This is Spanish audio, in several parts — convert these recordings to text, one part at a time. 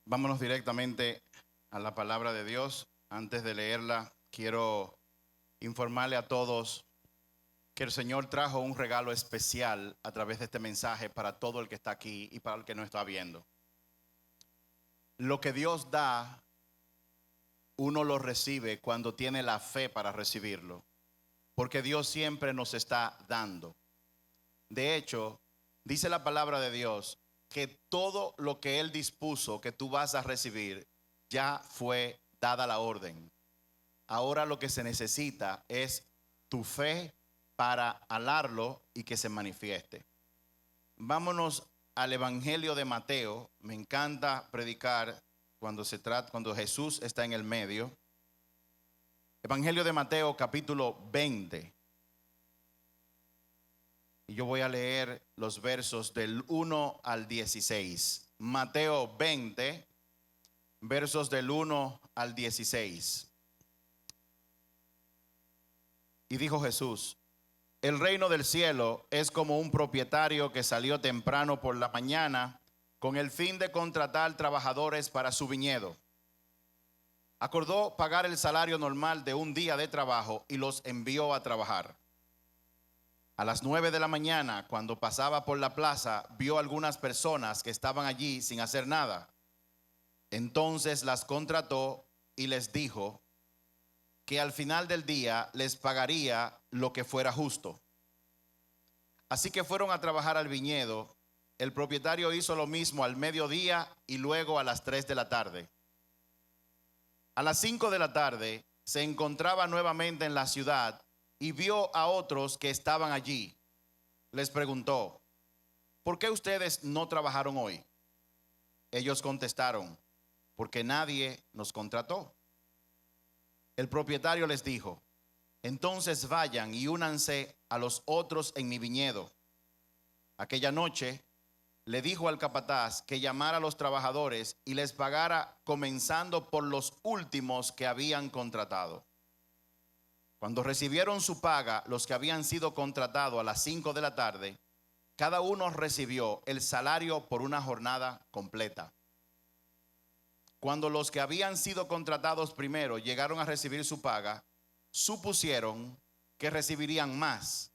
Vámonos directamente a la palabra de Dios. Antes de leerla, quiero informarle a todos que el Señor trajo un regalo especial a través de este mensaje para todo el que está aquí y para el que no está viendo. Lo que Dios da, uno lo recibe cuando tiene la fe para recibirlo, porque Dios siempre nos está dando. De hecho, dice la palabra de Dios que todo lo que Él dispuso que tú vas a recibir ya fue dada la orden. Ahora lo que se necesita es tu fe para alarlo y que se manifieste. Vámonos al Evangelio de Mateo. Me encanta predicar cuando Jesús está en el medio. Evangelio de Mateo, capítulo 20. Y yo voy a leer los versos del 1 al 16. Mateo 20, versos del 1 al 16. Y dijo Jesús: el reino del cielo es como un propietario que salió temprano por la mañana con el fin de contratar trabajadores para su viñedo. Acordó pagar el salario normal de un día de trabajo y los envió a trabajar. A las 9 de la mañana, cuando pasaba por la plaza, vio algunas personas que estaban allí sin hacer nada. Entonces las contrató y les dijo que al final del día les pagaría lo que fuera justo. Así que fueron a trabajar al viñedo. El propietario hizo lo mismo al mediodía y luego a las 3 de la tarde. A las 5 de la tarde se encontraba nuevamente en la ciudad y vio a otros que estaban allí. Les preguntó: ¿por qué ustedes no trabajaron hoy? Ellos contestaron: porque nadie nos contrató. El propietario les dijo: entonces vayan y únanse a los otros en mi viñedo. Aquella noche le dijo al capataz que llamara a los trabajadores y les pagara comenzando por los últimos que habían contratado. Cuando recibieron su paga, los que habían sido contratados a las 5 de la tarde, cada uno recibió el salario por una jornada completa. Cuando los que habían sido contratados primero llegaron a recibir su paga, supusieron que recibirían más,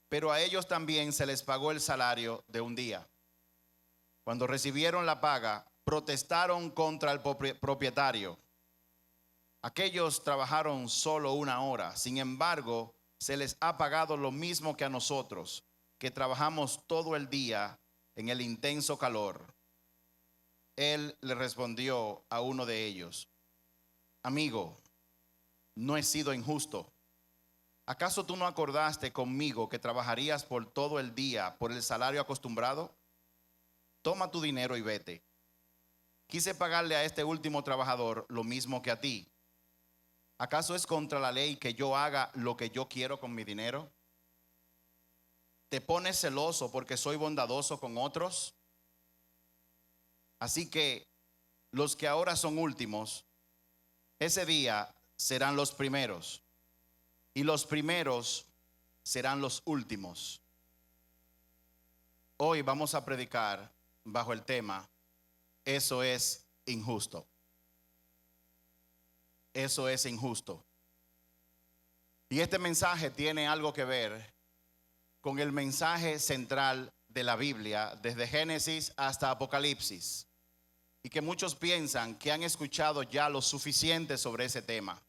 pero a ellos también se les pagó el salario de un día. Cuando recibieron la paga, protestaron contra el propietario. Aquellos trabajaron solo una hora, sin embargo, se les ha pagado lo mismo que a nosotros, que trabajamos todo el día en el intenso calor. Él le respondió a uno de ellos: amigo, no he sido injusto. ¿Acaso tú no acordaste conmigo que trabajarías por todo el día por el salario acostumbrado? Toma tu dinero y vete. Quise pagarle a este último trabajador lo mismo que a ti. ¿Acaso es contra la ley que yo haga lo que yo quiero con mi dinero? ¿Te pones celoso porque soy bondadoso con otros? Así que los que ahora son últimos, ese día serán los primeros, y los primeros serán los últimos. Hoy vamos a predicar bajo el tema: eso es injusto. Eso es injusto. Y este mensaje tiene algo que ver con el mensaje central de la Biblia, desde Génesis hasta Apocalipsis, y que muchos piensan que han escuchado ya lo suficiente sobre ese tema.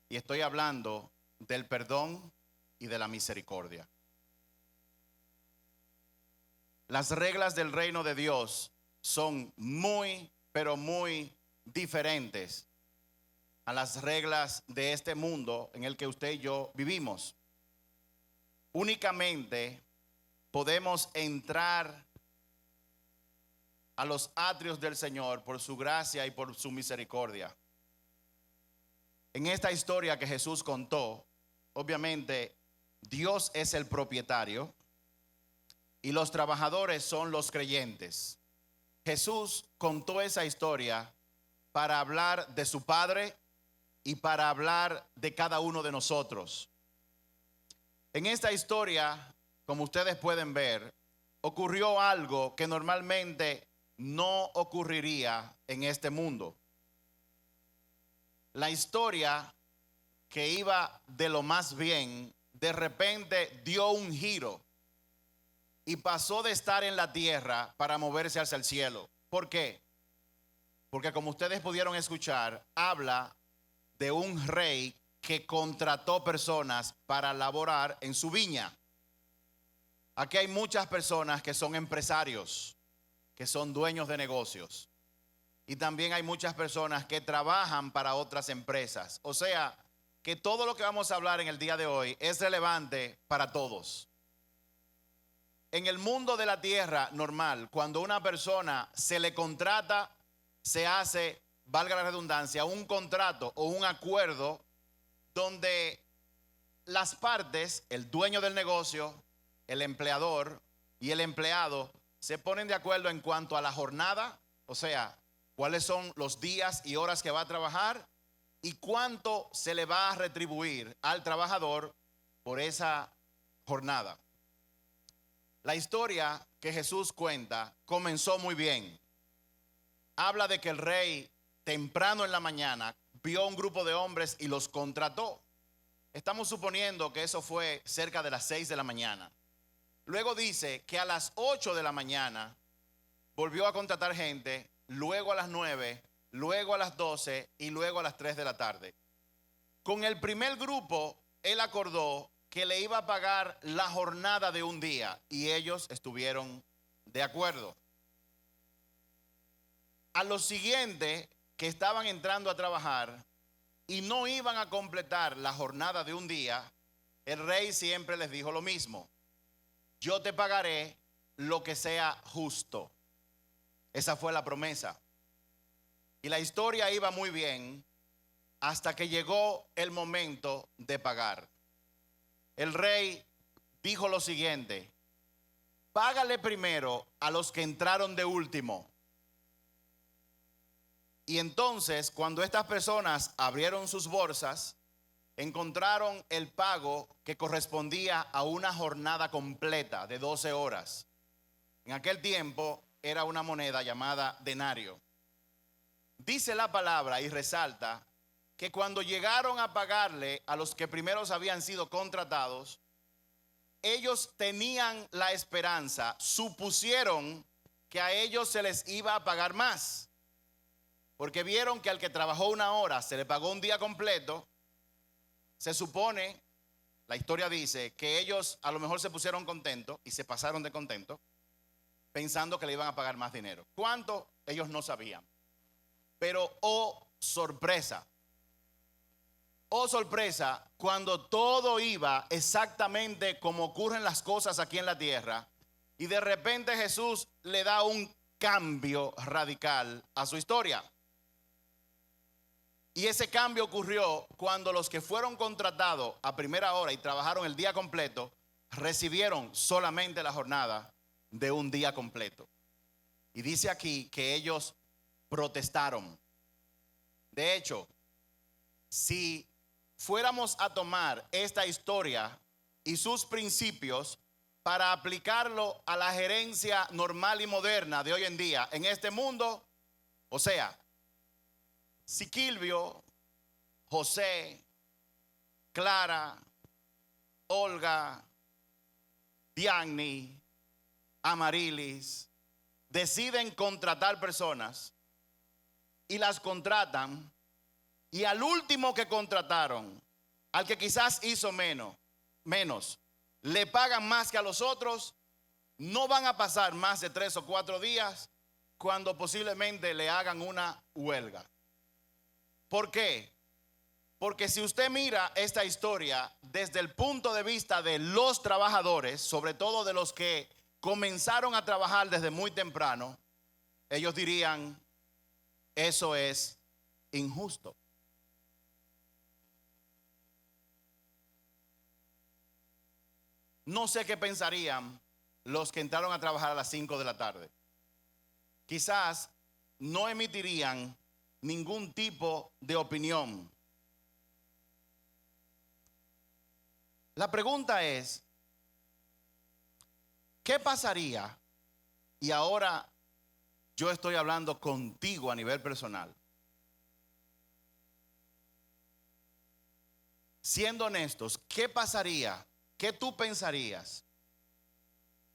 Y estoy hablando del perdón y de la misericordia. Las reglas del reino de Dios son muy, pero muy diferentes a las reglas de este mundo en el que usted y yo vivimos. Únicamente podemos entrar a los atrios del Señor por su gracia y por su misericordia. En esta historia que Jesús contó, obviamente Dios es el propietario y los trabajadores son los creyentes. Jesús contó esa historia para hablar de su Padre y para hablar de cada uno de nosotros. En esta historia, como ustedes pueden ver, ocurrió algo que normalmente no ocurriría en este mundo. La historia que iba de lo más bien, de repente dio un giro y pasó de estar en la tierra para moverse hacia el cielo. ¿Por qué? Porque como ustedes pudieron escuchar, habla de un rey que contrató personas para laborar en su viña. Aquí hay muchas personas que son empresarios, que son dueños de negocios. Y también hay muchas personas que trabajan para otras empresas. O sea, que todo lo que vamos a hablar en el día de hoy es relevante para todos. En el mundo de la tierra normal, cuando una persona se le contrata, se hace, valga la redundancia, un contrato o un acuerdo donde las partes, el dueño del negocio, el empleador y el empleado, se ponen de acuerdo en cuanto a la jornada, o sea, cuáles son los días y horas que va a trabajar y cuánto se le va a retribuir al trabajador por esa jornada. La historia que Jesús cuenta comenzó muy bien. Habla de que el rey temprano en la mañana vio un grupo de hombres y los contrató. Estamos suponiendo que eso fue cerca de las 6 de la mañana. Luego dice que a las 8 de la mañana volvió a contratar gente, luego a las 9, luego a las 12 y luego a las 3 de la tarde. Con el primer grupo, él acordó que le iba a pagar la jornada de un día y ellos estuvieron de acuerdo. A los siguientes que estaban entrando a trabajar y no iban a completar la jornada de un día, el rey siempre les dijo lo mismo: yo te pagaré lo que sea justo. Esa fue la promesa. Y la historia iba muy bien hasta que llegó el momento de pagar. El rey dijo lo siguiente: págale primero a los que entraron de último. Y entonces, cuando estas personas abrieron sus bolsas, encontraron el pago que correspondía a una jornada completa de 12 horas. En aquel tiempo era una moneda llamada denario. Dice la palabra y resalta que cuando llegaron a pagarle a los que primeros habían sido contratados, ellos tenían la esperanza, supusieron que a ellos se les iba a pagar más, porque vieron que al que trabajó una hora se le pagó un día completo. Se supone, la historia dice, que ellos a lo mejor se pusieron contentos y se pasaron de contentos, pensando que le iban a pagar más dinero. ¿Cuánto? Ellos no sabían. Pero oh sorpresa, cuando todo iba exactamente como ocurren las cosas aquí en la tierra, y de repente Jesús le da un cambio radical a su historia. Y ese cambio ocurrió cuando los que fueron contratados a primera hora y trabajaron el día completo, recibieron solamente la jornada de un día completo. Y dice aquí que ellos protestaron. De hecho, si fuéramos a tomar esta historia y sus principios para aplicarlo a la gerencia normal y moderna de hoy en día en este mundo, o sea, Siquilvio, José, Clara, Olga, Diagni, Amarilis deciden contratar personas y las contratan, y al último que contrataron, al que quizás hizo menos, le pagan más que a los otros. No van a pasar más de 3 o 4 días cuando posiblemente le hagan una huelga. ¿Por qué? Porque si usted mira esta historia desde el punto de vista de los trabajadores, sobre todo de los que comenzaron a trabajar desde muy temprano, ellos dirían: eso es injusto. No sé qué pensarían los que entraron a trabajar a las 5 de la tarde. Quizás no emitirían ningún tipo de opinión. La pregunta es: ¿qué pasaría? Y ahora Yo estoy hablando contigo a nivel personal. Siendo honestos, ¿qué pasaría? ¿Qué tú pensarías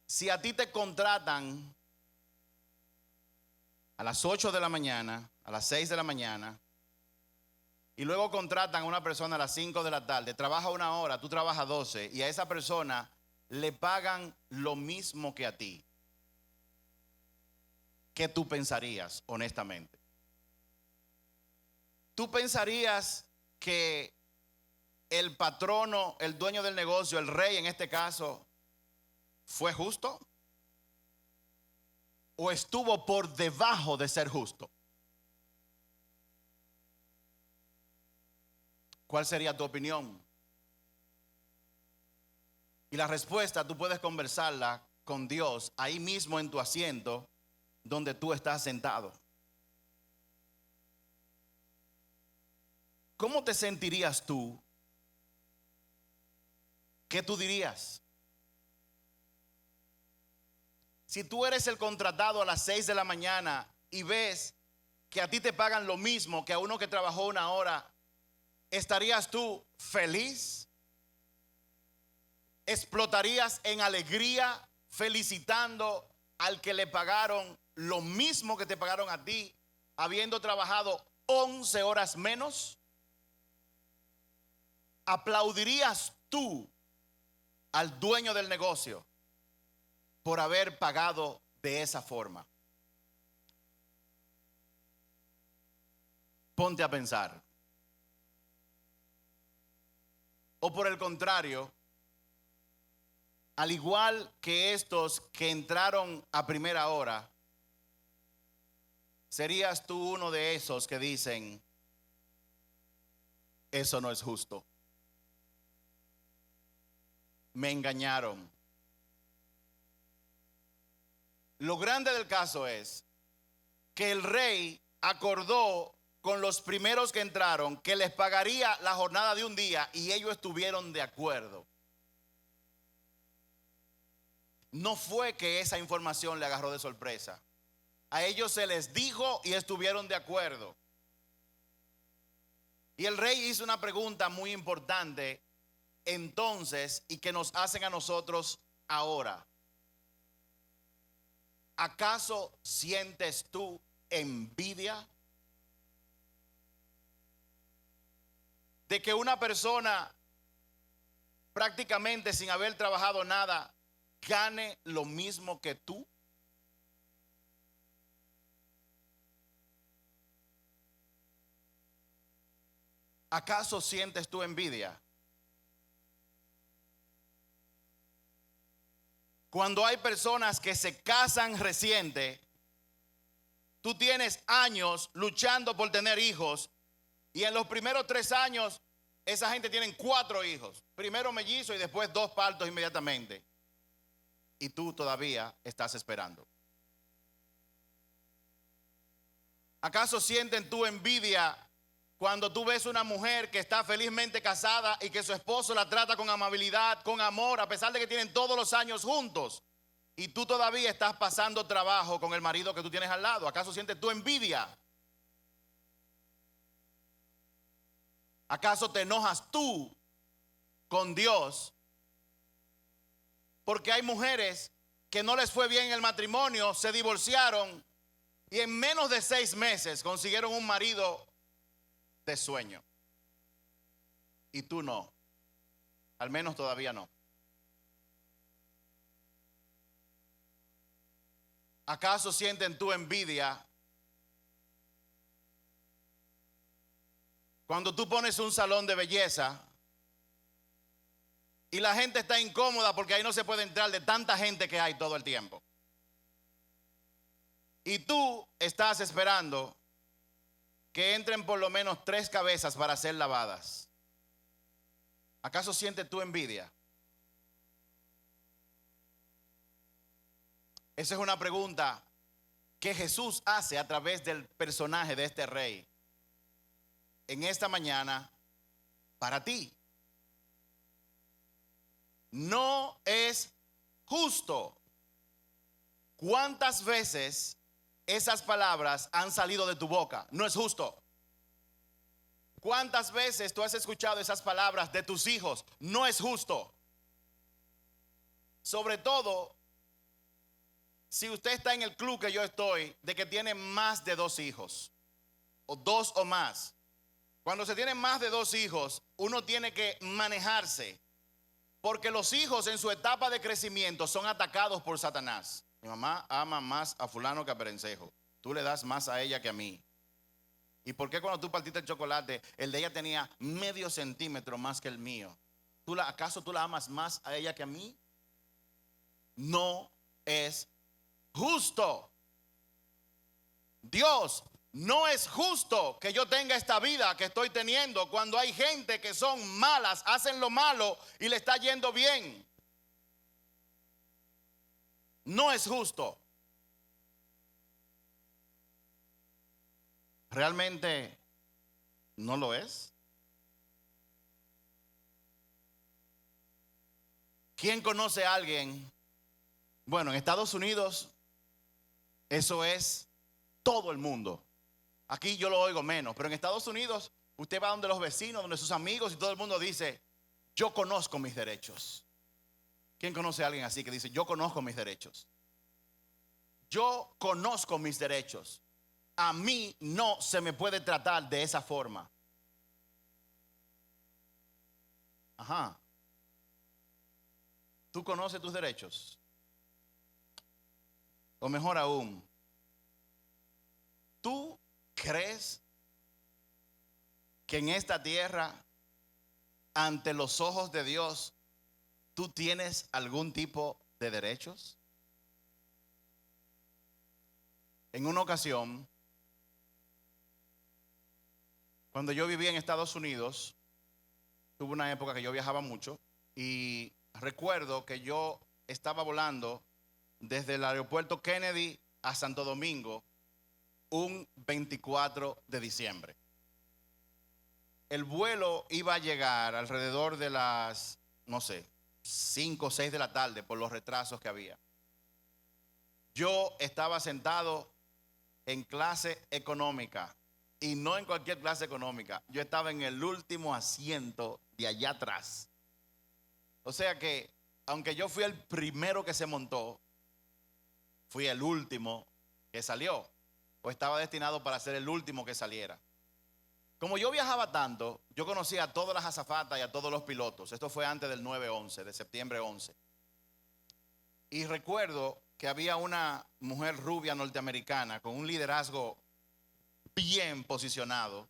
si a ti te contratan a las 8 de la mañana, a las 6 de la mañana, y luego contratan a una persona a las 5 de la tarde, trabaja 1 hora, tú trabajas 12, y a esa persona le pagan lo mismo que a ti? ¿Qué tú pensarías, honestamente? ¿Tú pensarías que el patrono, el dueño del negocio, el rey en este caso, fue justo? ¿O estuvo por debajo de ser justo? ¿Cuál sería tu opinión? Y la respuesta tú puedes conversarla con Dios ahí mismo en tu asiento donde tú estás sentado. ¿Cómo te sentirías tú? ¿Qué tú dirías? Si tú eres el contratado a las 6 de la mañana y ves que a ti te pagan lo mismo que a uno que trabajó 1 hora, ¿estarías tú feliz? ¿Explotarías en alegría felicitando al que le pagaron lo mismo que te pagaron a ti, habiendo trabajado 11 horas menos? ¿Aplaudirías tú al dueño del negocio por haber pagado de esa forma? Ponte a pensar. O por el contrario, al igual que estos que entraron a primera hora, ¿serías tú uno de esos que dicen, eso no es justo? Me engañaron. Lo grande del caso es que el rey acordó con los primeros que entraron que les pagaría la jornada de un día y ellos estuvieron de acuerdo. No fue que esa información le agarró de sorpresa. A ellos se les dijo y estuvieron de acuerdo. Y el rey hizo una pregunta muy importante entonces y que nos hacen a nosotros ahora. ¿Acaso sientes tú envidia de que una persona prácticamente sin haber trabajado nada gane lo mismo que tú? ¿Acaso sientes tú envidia? Cuando hay personas que se casan reciente, tú tienes años luchando por tener hijos y en los primeros 3 años esa gente tiene 4 hijos. Primero mellizos y después 2 partos inmediatamente. Y tú todavía estás esperando. ¿Acaso sienten tu envidia cuando tú ves una mujer que está felizmente casada y que su esposo la trata con amabilidad, con amor, a pesar de que tienen todos los años juntos? Y tú todavía estás pasando trabajo con el marido que tú tienes al lado. ¿Acaso sientes tu envidia? ¿Acaso te enojas tú con Dios porque hay mujeres que no les fue bien en el matrimonio, se divorciaron y en menos de 6 meses consiguieron un marido de sueño? Y tú no, al menos todavía no. ¿Acaso sienten tu envidia cuando tú pones un salón de belleza y la gente está incómoda porque ahí no se puede entrar de tanta gente que hay todo el tiempo? Y tú estás esperando que entren por lo menos 3 cabezas para ser lavadas. ¿Acaso sientes tu envidia? Esa es una pregunta que Jesús hace a través del personaje de este rey en esta mañana para ti. No es justo. ¿Cuántas veces esas palabras han salido de tu boca. No es justo. ¿Cuántas veces tú has escuchado esas palabras de tus hijos? No es justo. Sobre todo, si usted está en el club que yo estoy, de que tiene más de 2 hijos, o 2 o más. Cuando se tienen más de 2 hijos, uno tiene que manejarse, porque los hijos en su etapa de crecimiento son atacados por Satanás. Mi mamá ama más a fulano que a Perencejo. Tú le das más a ella que a mí. ¿Y por qué cuando tú partiste el chocolate, el de ella tenía medio centímetro más que el mío? ¿Acaso tú la amas más a ella que a mí? No es justo. Dios, no es justo que yo tenga esta vida que estoy teniendo cuando hay gente que son malas, hacen lo malo y le está yendo bien. No es justo. ¿Realmente no lo es? ¿Quién conoce a alguien? Bueno, en Estados Unidos eso es todo el mundo. Aquí yo lo oigo menos, pero en Estados Unidos usted va donde los vecinos, donde sus amigos y todo el mundo dice, yo conozco mis derechos. ¿Quién conoce a alguien así que dice, yo conozco mis derechos? Yo conozco mis derechos. A mí no se me puede tratar de esa forma. Ajá. ¿Tú conoces tus derechos? O mejor aún, ¿tú crees que en esta tierra, ante los ojos de Dios, tú tienes algún tipo de derechos? En una ocasión, cuando yo vivía en Estados Unidos, tuve una época que yo viajaba mucho y recuerdo que yo estaba volando desde el aeropuerto Kennedy a Santo Domingo un 24 de diciembre. El vuelo iba a llegar alrededor de las, no sé, 5 o 6 de la tarde por los retrasos que había. Yo estaba sentado en clase económica y no en cualquier clase económica. Yo estaba en el último asiento de allá atrás. O sea que, aunque yo fui el primero que se montó, fui el último que salió, o estaba destinado para ser el último que saliera. Como yo viajaba tanto, yo conocía a todas las azafatas y a todos los pilotos. Esto fue antes del 9/11, de septiembre 11. Y recuerdo que había una mujer rubia norteamericana con un liderazgo bien posicionado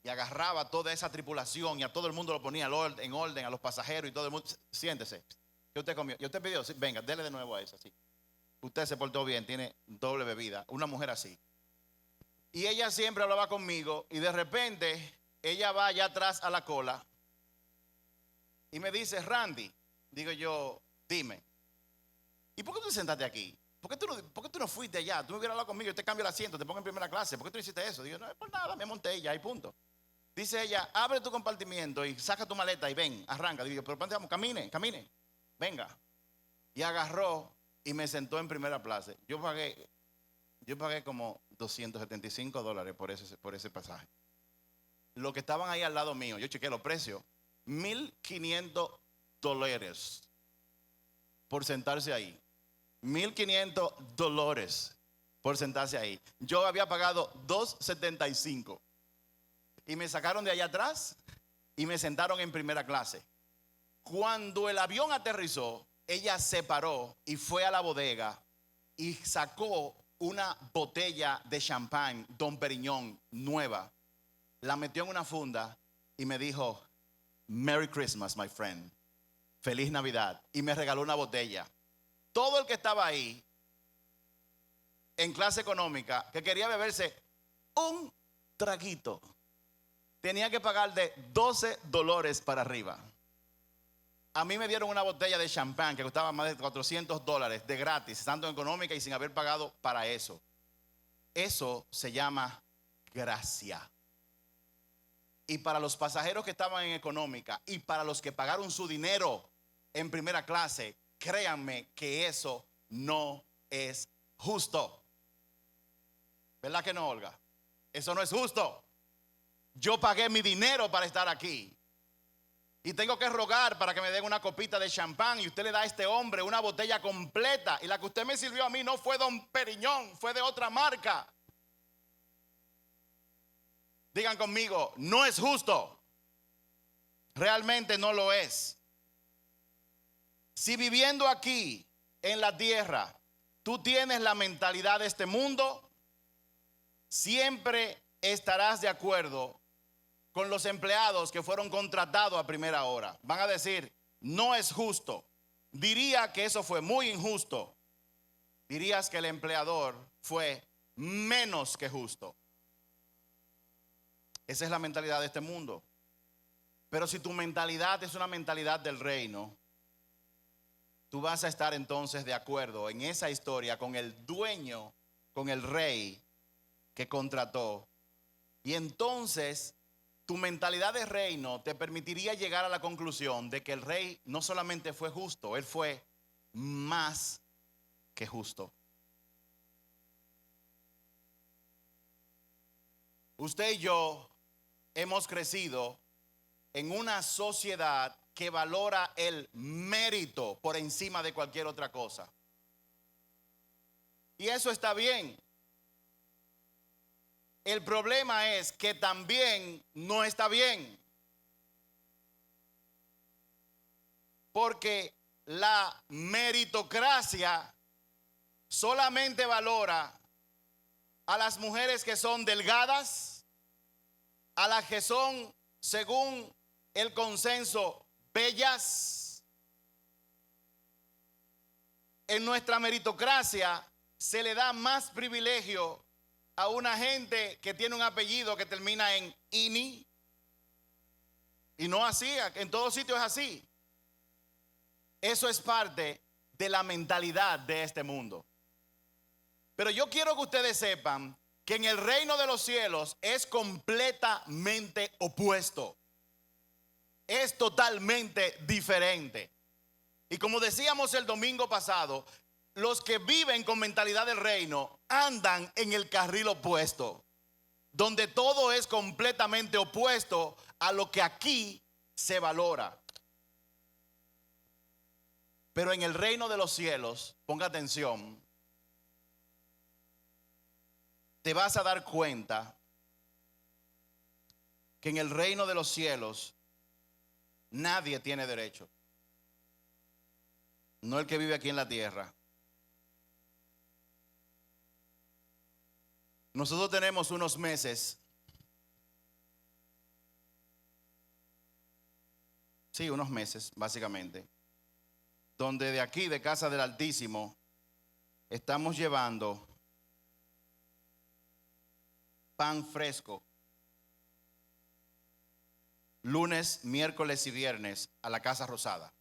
y agarraba toda esa tripulación y a todo el mundo lo ponía en orden, a los pasajeros y todo el mundo. Siéntese. ¿Qué usted comió? ¿Y usted pidió? Sí, venga, dele de nuevo a esa. Sí. Usted se portó bien, tiene doble bebida. Una mujer así. Y ella siempre hablaba conmigo y de repente ella va allá atrás a la cola y me dice, Randy, digo yo, dime, ¿y por qué tú te sentaste aquí? ¿Por qué tú no fuiste allá? Tú me hubieras hablado conmigo, yo te cambio el asiento, te pongo en primera clase. ¿Por qué tú hiciste eso? Digo, no, por nada, me monté y ya, y punto. Dice ella, abre tu compartimiento y saca tu maleta y ven, arranca. Digo, pero vamos, camine, venga. Y agarró y me sentó en primera clase. Yo pagué como $275 por ese pasaje. Los que estaban ahí al lado mío, yo chequeé los precios, $1,500 por sentarse ahí. $1,500 por sentarse ahí. Yo había pagado $275 y me sacaron de allá atrás y me sentaron en primera clase. Cuando el avión aterrizó, ella se paró y fue a la bodega y sacó una botella de champán Dom Perignon nueva, la metió en una funda y me dijo, Merry Christmas, my friend, feliz Navidad, y me regaló una botella. Todo el que estaba ahí en clase económica que quería beberse un traguito tenía que pagar de $12 para arriba. A mí me dieron una botella de champán que costaba más de $400 de gratis, estando económica y sin haber pagado para eso. Eso se llama gracia. Y para los pasajeros que estaban en económica y para los que pagaron su dinero en primera clase, créanme que eso no es justo. ¿Verdad que no, Olga? Eso no es justo. Yo pagué mi dinero para estar aquí. Y tengo que rogar para que me den una copita de champán. Y usted le da a este hombre una botella completa. Y la que usted me sirvió a mí no fue Don Periñón, fue de otra marca. Digan conmigo, no es justo. Realmente no lo es. Si viviendo aquí en la tierra tú tienes la mentalidad de este mundo, siempre estarás de acuerdo con los empleados que fueron contratados a primera hora. Van a decir, no es justo. Diría que eso fue muy injusto. Dirías que el empleador fue menos que justo. Esa es la mentalidad de este mundo. Pero si tu mentalidad es una mentalidad del reino, tú vas a estar entonces de acuerdo en esa historia con el dueño, con el rey que contrató. Y entonces tu mentalidad de reino te permitiría llegar a la conclusión de que el rey no solamente fue justo, él fue más que justo. Usted y yo hemos crecido en una sociedad que valora el mérito por encima de cualquier otra cosa. Y eso está bien. El problema es que también no está bien. Porque la meritocracia solamente valora a las mujeres que son delgadas, a las que son, según el consenso, bellas. En nuestra meritocracia se le da más privilegio a una gente que tiene un apellido que termina en ini. Y no así, en todos sitios es así. Eso es parte de la mentalidad de este mundo. Pero yo quiero que ustedes sepan que en el reino de los cielos es completamente opuesto. Es totalmente diferente. Y como decíamos el domingo pasado, los que viven con mentalidad del reino andan en el carril opuesto, donde todo es completamente opuesto a lo que aquí se valora. Pero en el reino de los cielos, ponga atención, te vas a dar cuenta que en el reino de los cielos nadie tiene derecho. No el que vive aquí en la tierra. Nosotros tenemos unos meses, sí, unos meses básicamente, donde de aquí, de casa del Altísimo, estamos llevando pan fresco lunes, miércoles y viernes a la Casa Rosada.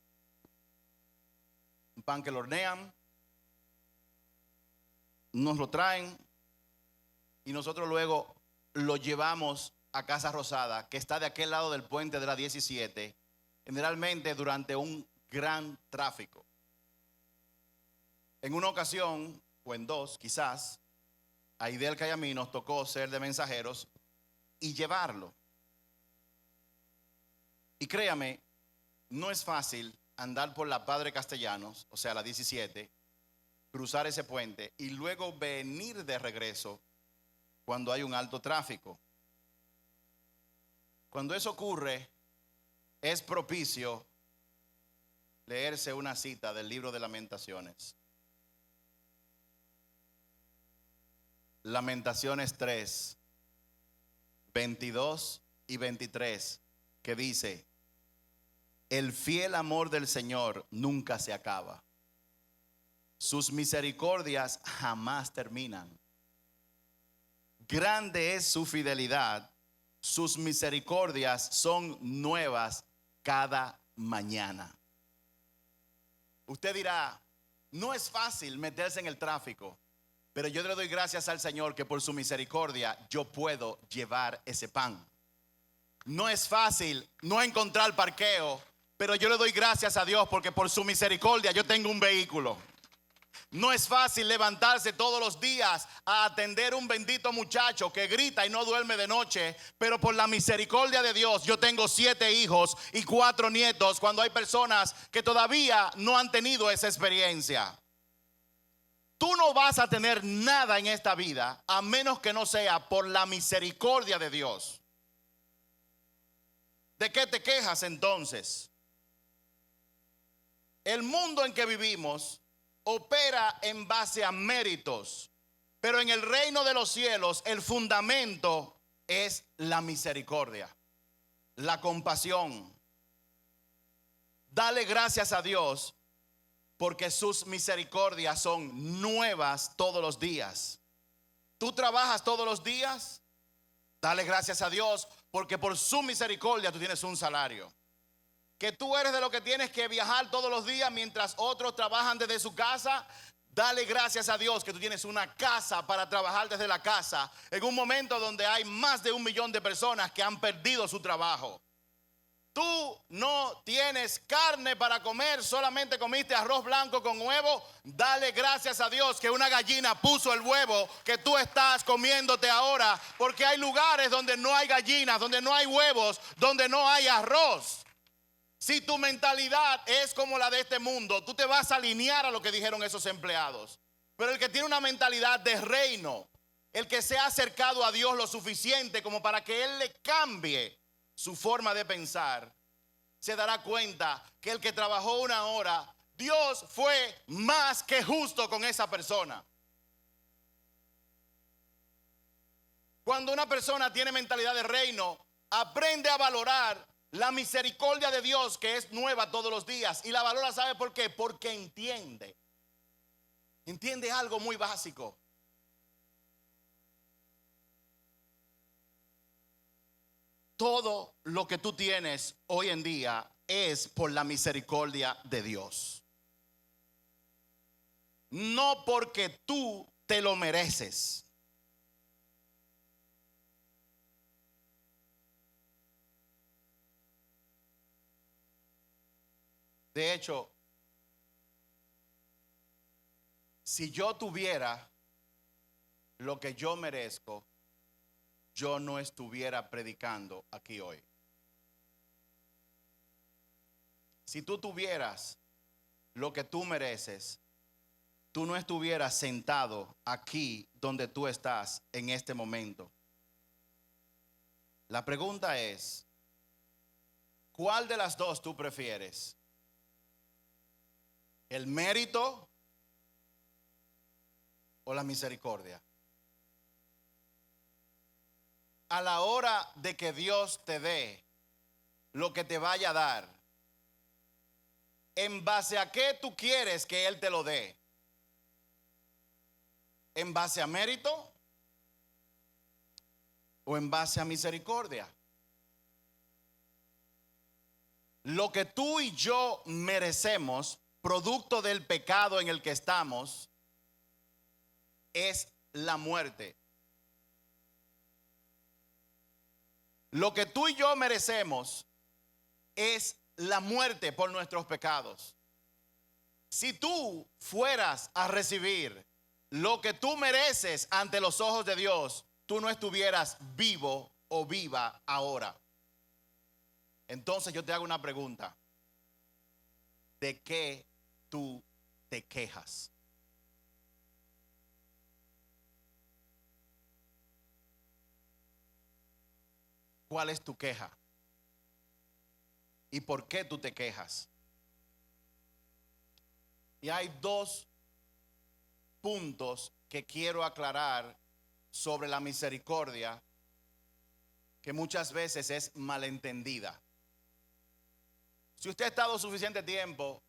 Un pan que lo hornean, nos lo traen y nosotros luego lo llevamos a Casa Rosada, que está de aquel lado del puente de la 17, generalmente durante un gran tráfico. En una ocasión, o en dos quizás, a Idel y a mí nos tocó ser de mensajeros y llevarlo. Y créame, no es fácil andar por la Padre Castellanos, o sea, la 17, cruzar ese puente y luego venir de regreso cuando hay un alto tráfico. Cuando eso ocurre, es propicio leerse una cita del libro de Lamentaciones. Lamentaciones 3, 22 y 23, que dice: el fiel amor del Señor nunca se acaba. Sus misericordias jamás terminan. Grande es su fidelidad. Sus misericordias son nuevas cada mañana. Usted dirá, no es fácil meterse en el tráfico, pero yo le doy gracias al Señor que por su misericordia yo puedo llevar ese pan. No es fácil no encontrar parqueo, pero yo le doy gracias a Dios porque por su misericordia yo tengo un vehículo. No es fácil levantarse todos los días a atender un bendito muchacho que grita y no duerme de noche, pero por la misericordia de Dios yo tengo 7 hijos y 4 nietos cuando hay personas que todavía no han tenido esa experiencia. Tú no vas a tener nada en esta vida a menos que no sea por la misericordia de Dios. ¿De qué te quejas entonces? El mundo en que vivimos opera en base a méritos, pero en el reino de los cielos el fundamento es la misericordia, la compasión. Dale gracias a Dios porque sus misericordias son nuevas todos los días. ¿Tú trabajas todos los días? Dale gracias a Dios porque por su misericordia tú tienes un salario. Que tú eres de los que tienes que viajar todos los días mientras otros trabajan desde su casa. Dale gracias a Dios que tú tienes una casa para trabajar desde la casa en un momento donde hay más de 1 millón de personas que han perdido su trabajo. Tú no tienes carne para comer, solamente comiste arroz blanco con huevo. Dale gracias a Dios que una gallina puso el huevo que tú estás comiéndote ahora, porque hay lugares donde no hay gallinas, donde no hay huevos, donde no hay arroz. Si tu mentalidad es como la de este mundo, tú te vas a alinear a lo que dijeron esos empleados. Pero el que tiene una mentalidad de reino, el que se ha acercado a Dios lo suficiente como para que Él le cambie su forma de pensar, se dará cuenta que el que trabajó 1 hora, Dios fue más que justo con esa persona. Cuando una persona tiene mentalidad de reino, aprende a valorar la misericordia de Dios que es nueva todos los días. Y la valora, ¿sabe por qué? Porque entiende. Entiende algo muy básico. Todo lo que tú tienes hoy en día es por la misericordia de Dios. No porque tú te lo mereces. De hecho, si yo tuviera lo que yo merezco, yo no estuviera predicando aquí hoy. Si tú tuvieras lo que tú mereces, tú no estuvieras sentado aquí donde tú estás en este momento. La pregunta es, ¿cuál de las dos tú prefieres? ¿El mérito o la misericordia? A la hora de que Dios te dé lo que te vaya a dar, ¿en base a qué tú quieres que Él te lo dé? ¿En base a mérito o en base a misericordia? Lo que tú y yo merecemos, producto del pecado en el que estamos, es la muerte. Lo que tú y yo merecemos es la muerte por nuestros pecados. Si tú fueras a recibir lo que tú mereces ante los ojos de Dios, tú no estuvieras vivo o viva ahora. Entonces yo te hago una pregunta. ¿De qué tú te quejas? ¿Cuál es tu queja? ¿Y por qué tú te quejas? Y hay 2 puntos que quiero aclarar sobre la misericordia que muchas veces es malentendida. Si usted ha estado suficiente tiempo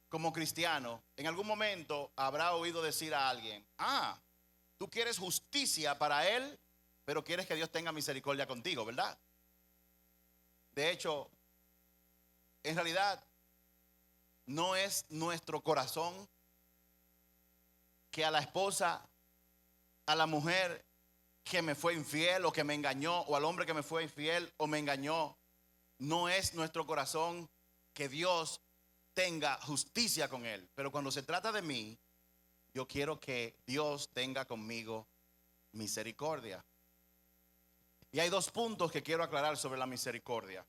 como cristiano, en algún momento habrá oído decir a alguien, tú quieres justicia para él, pero quieres que Dios tenga misericordia contigo, ¿verdad? De hecho, en realidad, no es nuestro corazón que a la esposa, a la mujer que me fue infiel o que me engañó, o al hombre que me fue infiel o me engañó, no es nuestro corazón que Dios tenga justicia con él. Pero cuando se trata de mí, yo quiero que Dios tenga conmigo misericordia. Y hay dos puntos que quiero aclarar sobre la misericordia.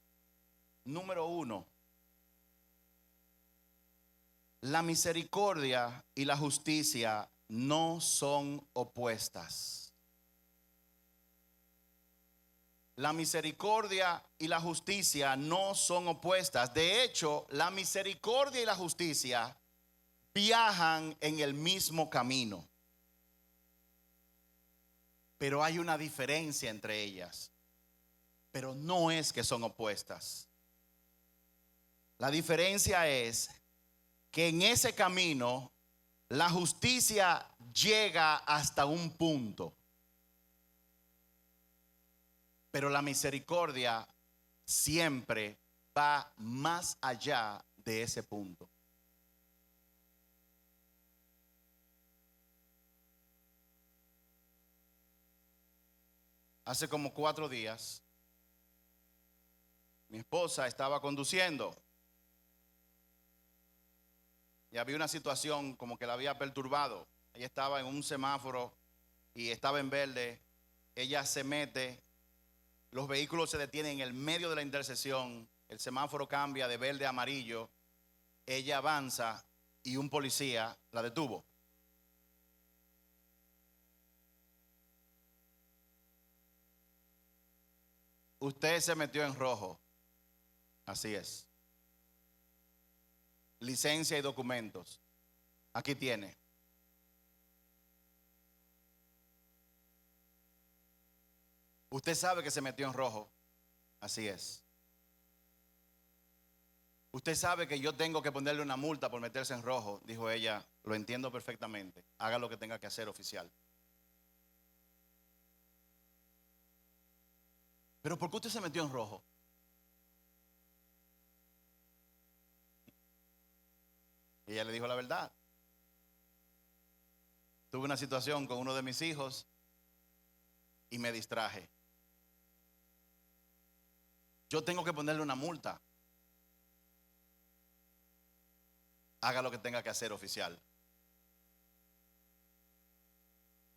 Número uno, la misericordia y la justicia no son opuestas. La misericordia y la justicia no son opuestas. De hecho, la misericordia y la justicia viajan en el mismo camino. Pero hay una diferencia entre ellas. Pero no es que son opuestas. La diferencia es que en ese camino la justicia llega hasta un punto, pero la misericordia siempre va más allá de ese punto. Hace como 4 días, mi esposa estaba conduciendo y había una situación como que la había perturbado. Ella estaba en un semáforo y estaba en verde. Ella se mete, los vehículos se detienen en el medio de la intersección, el semáforo cambia de verde a amarillo, ella avanza y un policía la detuvo. Usted se metió en rojo. Así es. Licencia y documentos. Aquí tiene. Usted sabe que se metió en rojo. Así es. Usted sabe que yo tengo que ponerle una multa por meterse en rojo, dijo ella. Lo entiendo perfectamente. Haga lo que tenga que hacer, oficial. Pero ¿por qué usted se metió en rojo? Y ella le dijo la verdad. Tuve una situación con uno de mis hijos y me distraje. Yo tengo que ponerle una multa. Haga lo que tenga que hacer, oficial.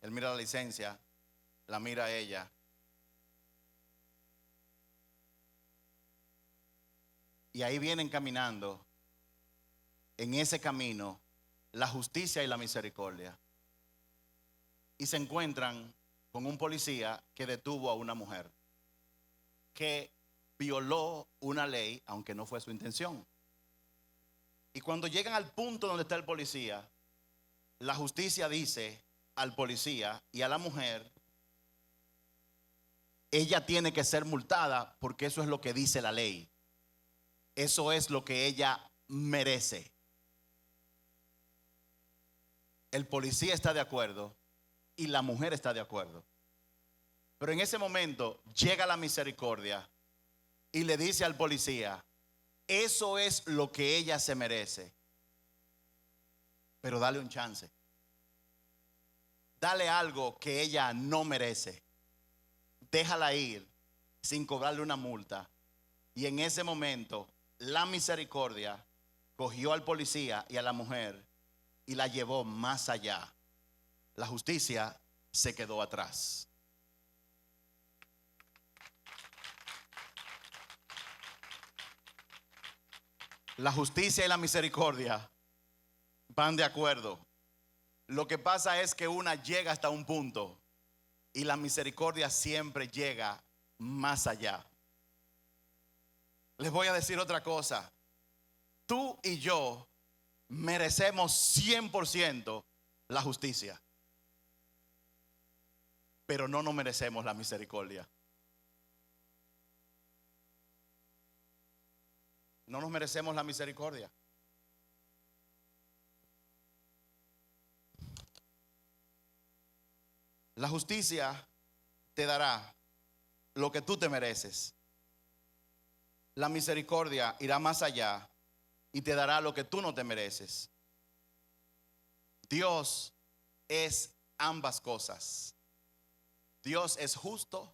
Él mira la licencia, la mira a ella. Y ahí vienen caminando en ese camino la justicia y la misericordia. Y se encuentran con un policía que detuvo a una mujer que violó una ley, aunque no fue su intención. Y cuando llegan al punto donde está el policía, la justicia dice al policía y a la mujer, ella tiene que ser multada porque eso es lo que dice la ley. Eso es lo que ella merece. El policía está de acuerdo y la mujer está de acuerdo. Pero en ese momento llega la misericordia y le dice al policía, eso es lo que ella se merece. Pero dale un chance. Dale algo que ella no merece. Déjala ir sin cobrarle una multa. Y en ese momento la misericordia cogió al policía y a la mujer y la llevó más allá. La justicia se quedó atrás. La justicia y la misericordia van de acuerdo. Lo que pasa es que una llega hasta un punto y la misericordia siempre llega más allá. Les voy a decir otra cosa. Tú y yo merecemos 100% la justicia, pero no nos merecemos la misericordia. No nos merecemos la misericordia. La justicia te dará lo que tú te mereces. La misericordia irá más allá y te dará lo que tú no te mereces. Dios es ambas cosas. Dios es justo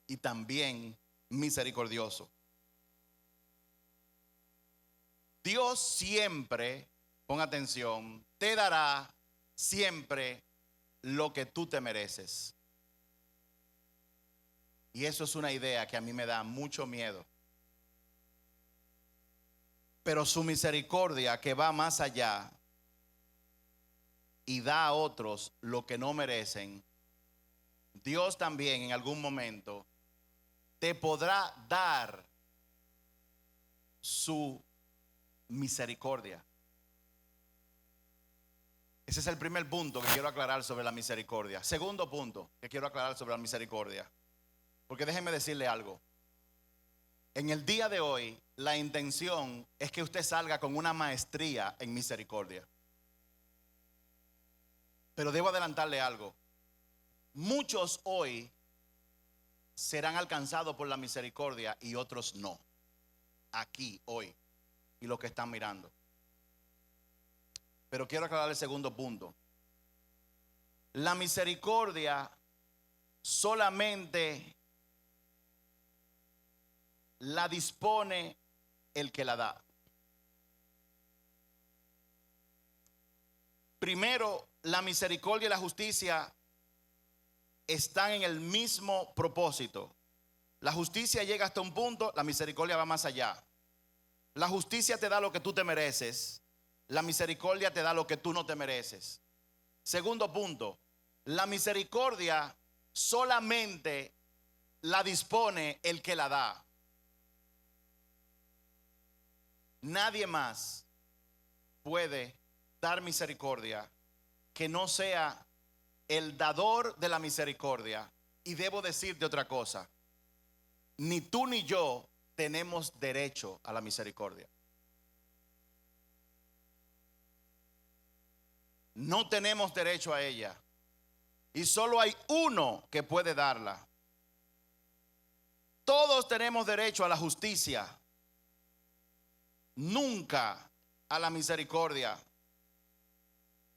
y también misericordioso. Dios siempre, pon atención, te dará siempre lo que tú te mereces. Y eso es una idea que a mí me da mucho miedo. Pero su misericordia, que va más allá y da a otros lo que no merecen, Dios también en algún momento te podrá dar su misericordia. Ese es el primer punto que quiero aclarar sobre la misericordia. Segundo punto que quiero aclarar sobre la misericordia. Porque déjenme decirle algo. En el día de hoy, la intención es que usted salga con una maestría en misericordia. Pero debo adelantarle algo. Muchos hoy serán alcanzados por la misericordia y otros no. Aquí, hoy. Y los que están mirando. Pero quiero aclarar el segundo punto. La misericordia solamente la dispone el que la da. Primero, la misericordia y la justicia están en el mismo propósito. La justicia llega hasta un punto, la misericordia va más allá. La justicia te da lo que tú te mereces, la misericordia te da lo que tú no te mereces. Segundo punto, la misericordia solamente la dispone el que la da. Nadie más puede dar misericordia que no sea el dador de la misericordia. Y debo decirte otra cosa: ni tú ni yo tenemos derecho a la misericordia. No tenemos derecho a ella. Y solo hay uno que puede darla. Todos tenemos derecho a la justicia, nunca a la misericordia.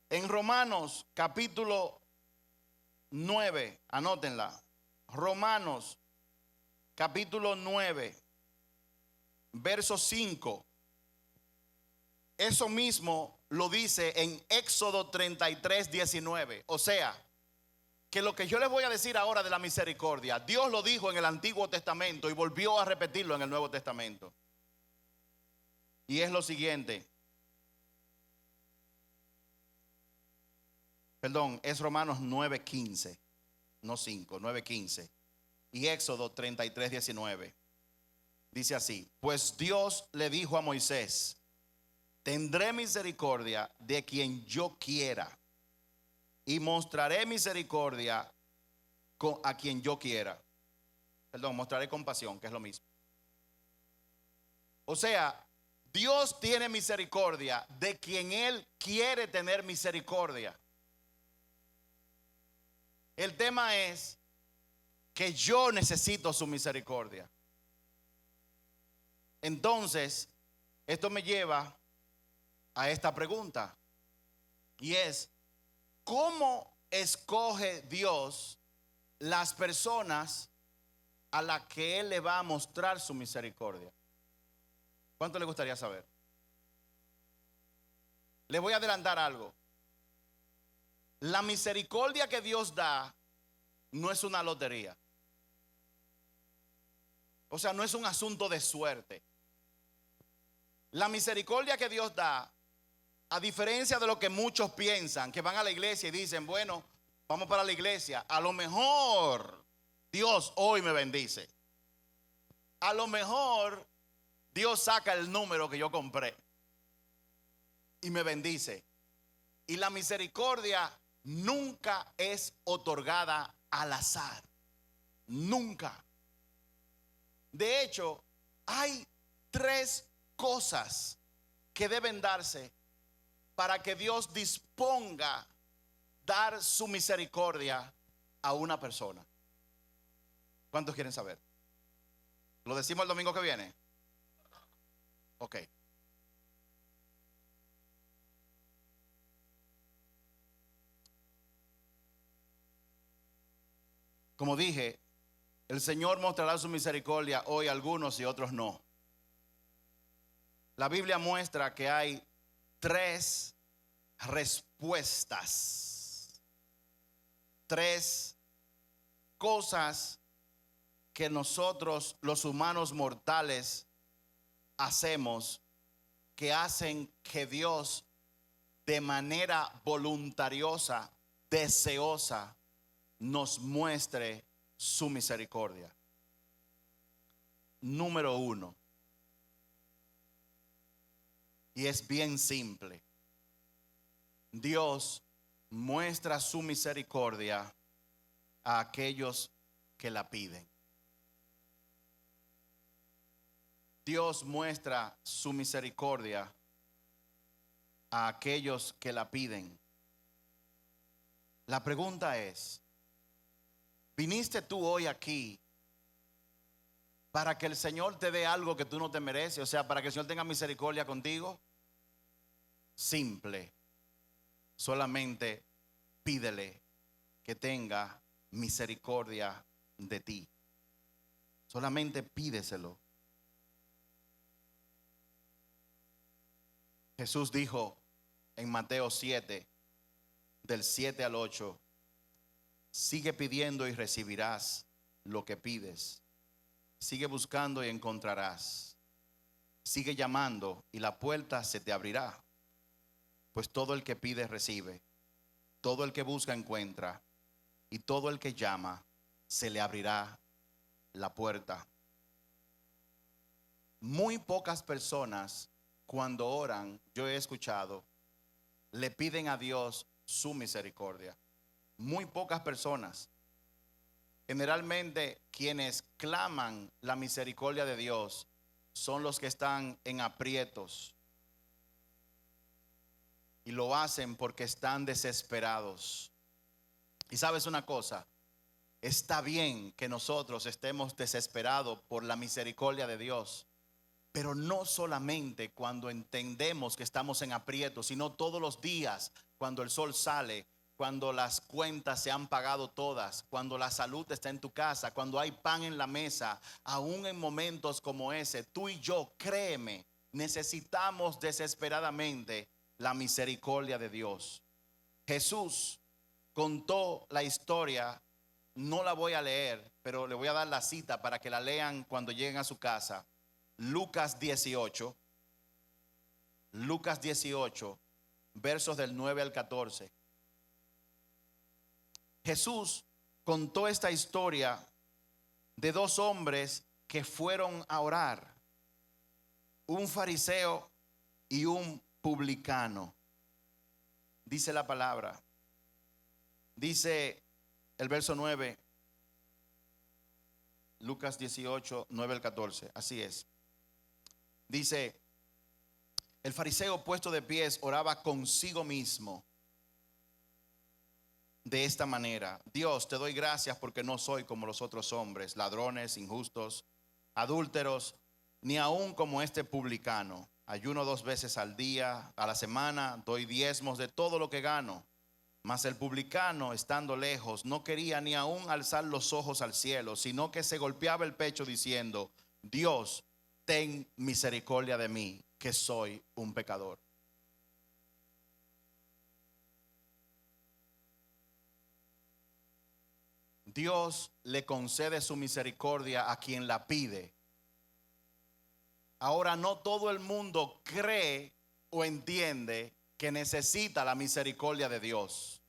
En Romanos capítulo 9, anótenla. Romanos capítulo 9, verso 5. Eso mismo lo dice en Éxodo 33, 19. O sea, que lo que yo les voy a decir ahora de la misericordia, Dios lo dijo en el Antiguo Testamento y volvió a repetirlo en el Nuevo Testamento. Y es lo siguiente. Perdón, es Romanos 9:15, no 5, 9:15. Y Éxodo 33, 19. Dice así: pues Dios le dijo a Moisés: tendré misericordia de quien yo quiera y mostraré misericordia a quien yo quiera. Perdón, mostraré compasión, que es lo mismo. O sea, Dios tiene misericordia de quien Él quiere tener misericordia. El tema es que yo necesito su misericordia. Entonces, esto me lleva a esta pregunta, y es: ¿cómo escoge Dios las personas a las que Él le va a mostrar su misericordia? ¿Cuánto le gustaría saber? Le voy a adelantar algo. La misericordia que Dios da no es una lotería. O sea, no es un asunto de suerte. La misericordia que Dios da, a diferencia de lo que muchos piensan, que van a la iglesia y dicen: bueno, vamos para la iglesia, a lo mejor Dios hoy me bendice. A lo mejor Dios saca el número que yo compré y me bendice. Y la misericordia nunca es otorgada al azar. Nunca. De hecho, hay 3 cosas que deben darse para que Dios disponga dar su misericordia a una persona. ¿Cuántos quieren saber? ¿Lo decimos el domingo que viene? Ok. Como dije, el Señor mostrará su misericordia hoy a algunos y otros no. La Biblia muestra que hay 3 respuestas. 3 cosas que nosotros, los humanos mortales, hacemos que hacen que Dios de manera voluntariosa, deseosa, nos muestre su misericordia. Número 1, y es bien simple. Dios muestra su misericordia a aquellos que la piden. Dios muestra su misericordia a aquellos que la piden. La pregunta es, ¿viniste tú hoy aquí para que el Señor te dé algo que tú no te mereces? O sea, para que el Señor tenga misericordia contigo. Simple. Solamente pídele que tenga misericordia de ti. Solamente pídeselo. Jesús dijo en Mateo 7, del 7 al 8, sigue pidiendo y recibirás lo que pides. Sigue buscando y encontrarás. Sigue llamando y la puerta se te abrirá. Pues todo el que pide recibe, todo el que busca encuentra, y todo el que llama se le abrirá la puerta. Muy pocas personas cuando oran, yo he escuchado, le piden a Dios su misericordia. Muy pocas personas. Generalmente quienes claman la misericordia de Dios son los que están en aprietos. Y lo hacen porque están desesperados. Y sabes una cosa, está bien que nosotros estemos desesperados por la misericordia de Dios, pero no solamente cuando entendemos que estamos en aprietos, sino todos los días, cuando el sol sale, cuando las cuentas se han pagado todas, cuando la salud está en tu casa, cuando hay pan en la mesa. Aún en momentos como ese, tú y yo, créeme, necesitamos desesperadamente la misericordia de Dios. Jesús contó la historia, no la voy a leer, pero le voy a dar la cita para que la lean cuando lleguen a su casa. Lucas 18, versos del 9 al 14. Jesús contó esta historia de 2 hombres que fueron a orar, un fariseo y un publicano. Dice la palabra, dice el verso 9, Lucas 18, 9 al 14, así es. Dice, el fariseo puesto de pies oraba consigo mismo de esta manera: Dios, te doy gracias porque no soy como los otros hombres, ladrones, injustos, adúlteros, ni aún como este publicano. Ayuno 2 veces al día, a la semana, doy diezmos de todo lo que gano. Mas el publicano, estando lejos, no quería ni aún alzar los ojos al cielo, sino que se golpeaba el pecho diciendo: Dios, ten misericordia de mí, que soy un pecador. Dios le concede su misericordia a quien la pide. Ahora, no todo el mundo cree o entiende que necesita la misericordia de Dios.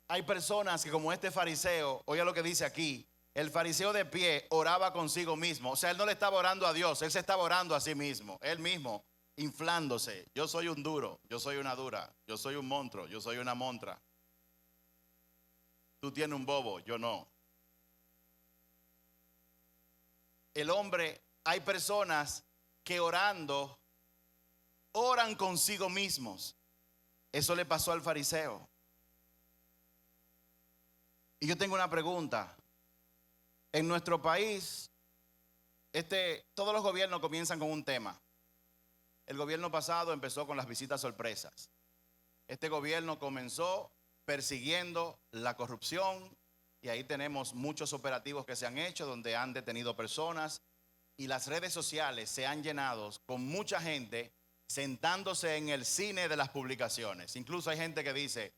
Hay personas que, como este fariseo, oiga lo que dice aquí, el fariseo de pie oraba consigo mismo. O sea, él no le estaba orando a Dios, él se estaba orando a sí mismo, él mismo, inflándose. Yo soy un duro, yo soy una dura, yo soy un monstruo, yo soy una montra. Tú tienes un bobo, yo no. El hombre, hay personas que orando, oran consigo mismos. Eso le pasó al fariseo. Y yo tengo una pregunta. En nuestro país, todos los gobiernos comienzan con un tema. El gobierno pasado empezó con las visitas sorpresas. Este gobierno comenzó persiguiendo la corrupción, y ahí tenemos muchos operativos que se han hecho donde han detenido personas, y las redes sociales se han llenado con mucha gente sentándose en el cine de las publicaciones. Incluso hay gente que dice,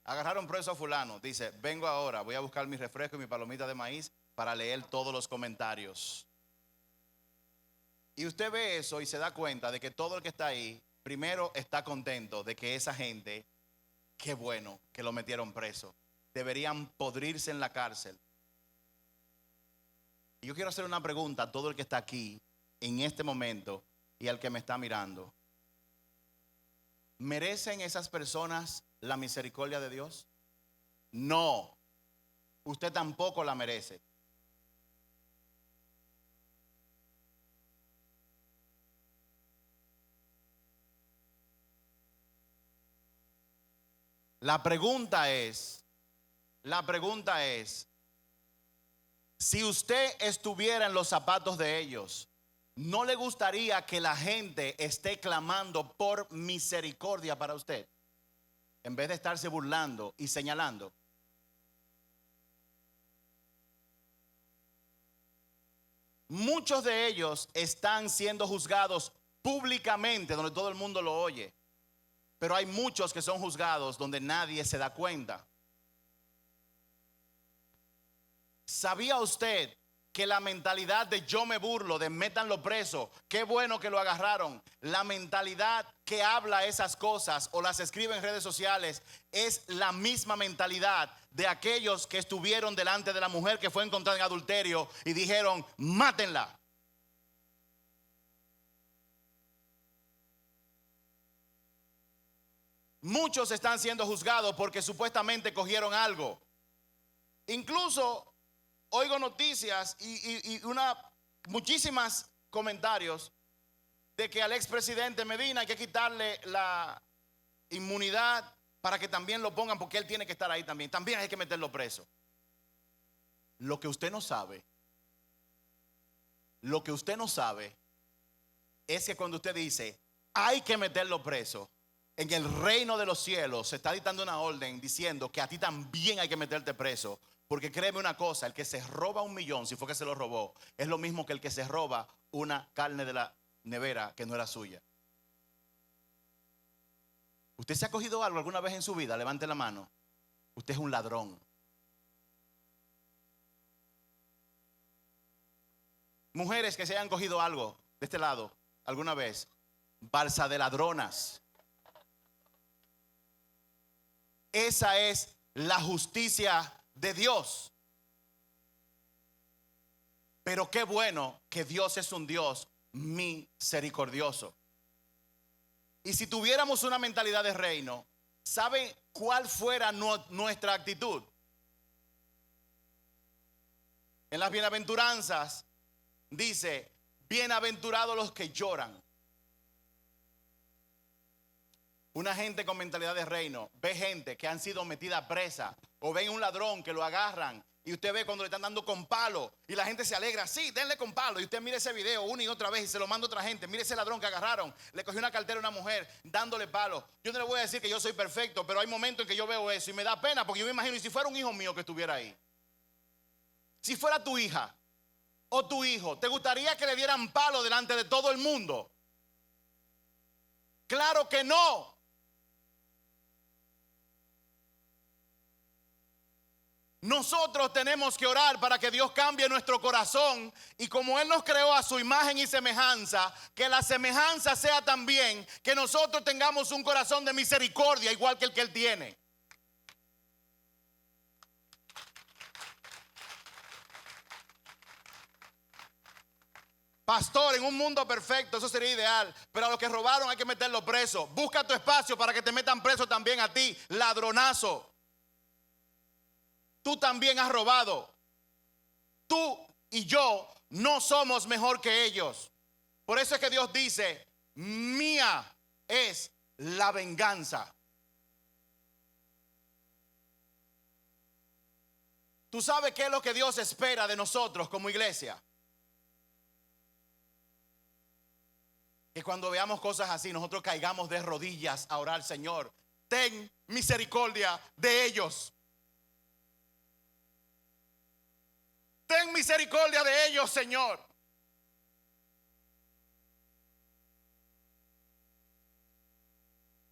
agarraron preso a fulano. Dice, vengo ahora, voy a buscar mi refresco y mi palomita de maíz para leer todos los comentarios. Y usted ve eso y se da cuenta de que todo el que está ahí, primero está contento de que esa gente, qué bueno que lo metieron preso. Deberían podrirse en la cárcel. Y yo quiero hacer una pregunta a todo el que está aquí en este momento y al que me está mirando. ¿Merecen esas personas la misericordia de Dios? No, usted tampoco la merece. La pregunta es, si usted estuviera en los zapatos de ellos, ¿no le gustaría que la gente esté clamando por misericordia para usted? En vez de estarse burlando y señalando. Muchos de ellos están siendo juzgados públicamente, donde todo el mundo lo oye. Pero hay muchos que son juzgados donde nadie se da cuenta. ¿Sabía usted que la mentalidad de yo me burlo, de métanlo preso, qué bueno que lo agarraron, la mentalidad que habla esas cosas o las escribe en redes sociales es la misma mentalidad de aquellos que estuvieron delante de la mujer que fue encontrada en adulterio y dijeron, mátenla? Muchos están siendo juzgados porque supuestamente cogieron algo. Incluso oigo noticias y muchísimas comentarios de que al expresidente Medina hay que quitarle la inmunidad para que también lo pongan, porque él tiene que estar ahí también. También hay que meterlo preso. Lo que usted no sabe es que cuando usted dice hay que meterlo preso, en el reino de los cielos se está dictando una orden diciendo que a ti también hay que meterte preso. Porque créeme una cosa, el que se roba 1 millón, si fue que se lo robó, es lo mismo que el que se roba una carne de la nevera que no era suya. ¿Usted se ha cogido algo alguna vez en su vida? Levante la mano. Usted es un ladrón. Mujeres que se hayan cogido algo de este lado alguna vez, balsa de ladronas. Esa es la justicia de Dios. Pero qué bueno que Dios es un Dios misericordioso. Y si tuviéramos una mentalidad de reino, ¿sabe cuál fuera nuestra actitud? En las bienaventuranzas dice, bienaventurados los que lloran. Una gente con mentalidad de reino ve gente que han sido metida presa, o ven un ladrón que lo agarran y usted ve cuando le están dando con palo y la gente se alegra, sí, denle con palo, y usted mire ese video una y otra vez y se lo manda a otra gente. Mire ese ladrón que agarraron, le cogió una cartera a una mujer dándole palo. Yo no le voy a decir que yo soy perfecto, pero hay momentos en que yo veo eso y me da pena, porque yo me imagino, y si fuera un hijo mío que estuviera ahí, si fuera tu hija o tu hijo, ¿te gustaría que le dieran palo delante de todo el mundo? Claro que no. Nosotros tenemos que orar para que Dios cambie nuestro corazón, y como Él nos creó a su imagen y semejanza, que la semejanza sea también que nosotros tengamos un corazón de misericordia igual que el que Él tiene. Pastor, en un mundo perfecto eso sería ideal, pero a los que robaron hay que meterlos preso. Busca tu espacio para que te metan preso también a ti, ladronazo. Tú también has robado. Tú y yo no somos mejor que ellos. Por eso es que Dios dice, mía es la venganza. ¿Tú sabes qué es lo que Dios espera de nosotros como iglesia? Que cuando veamos cosas así, nosotros caigamos de rodillas a orar, Señor, ten misericordia de ellos. Ten misericordia de ellos, Señor.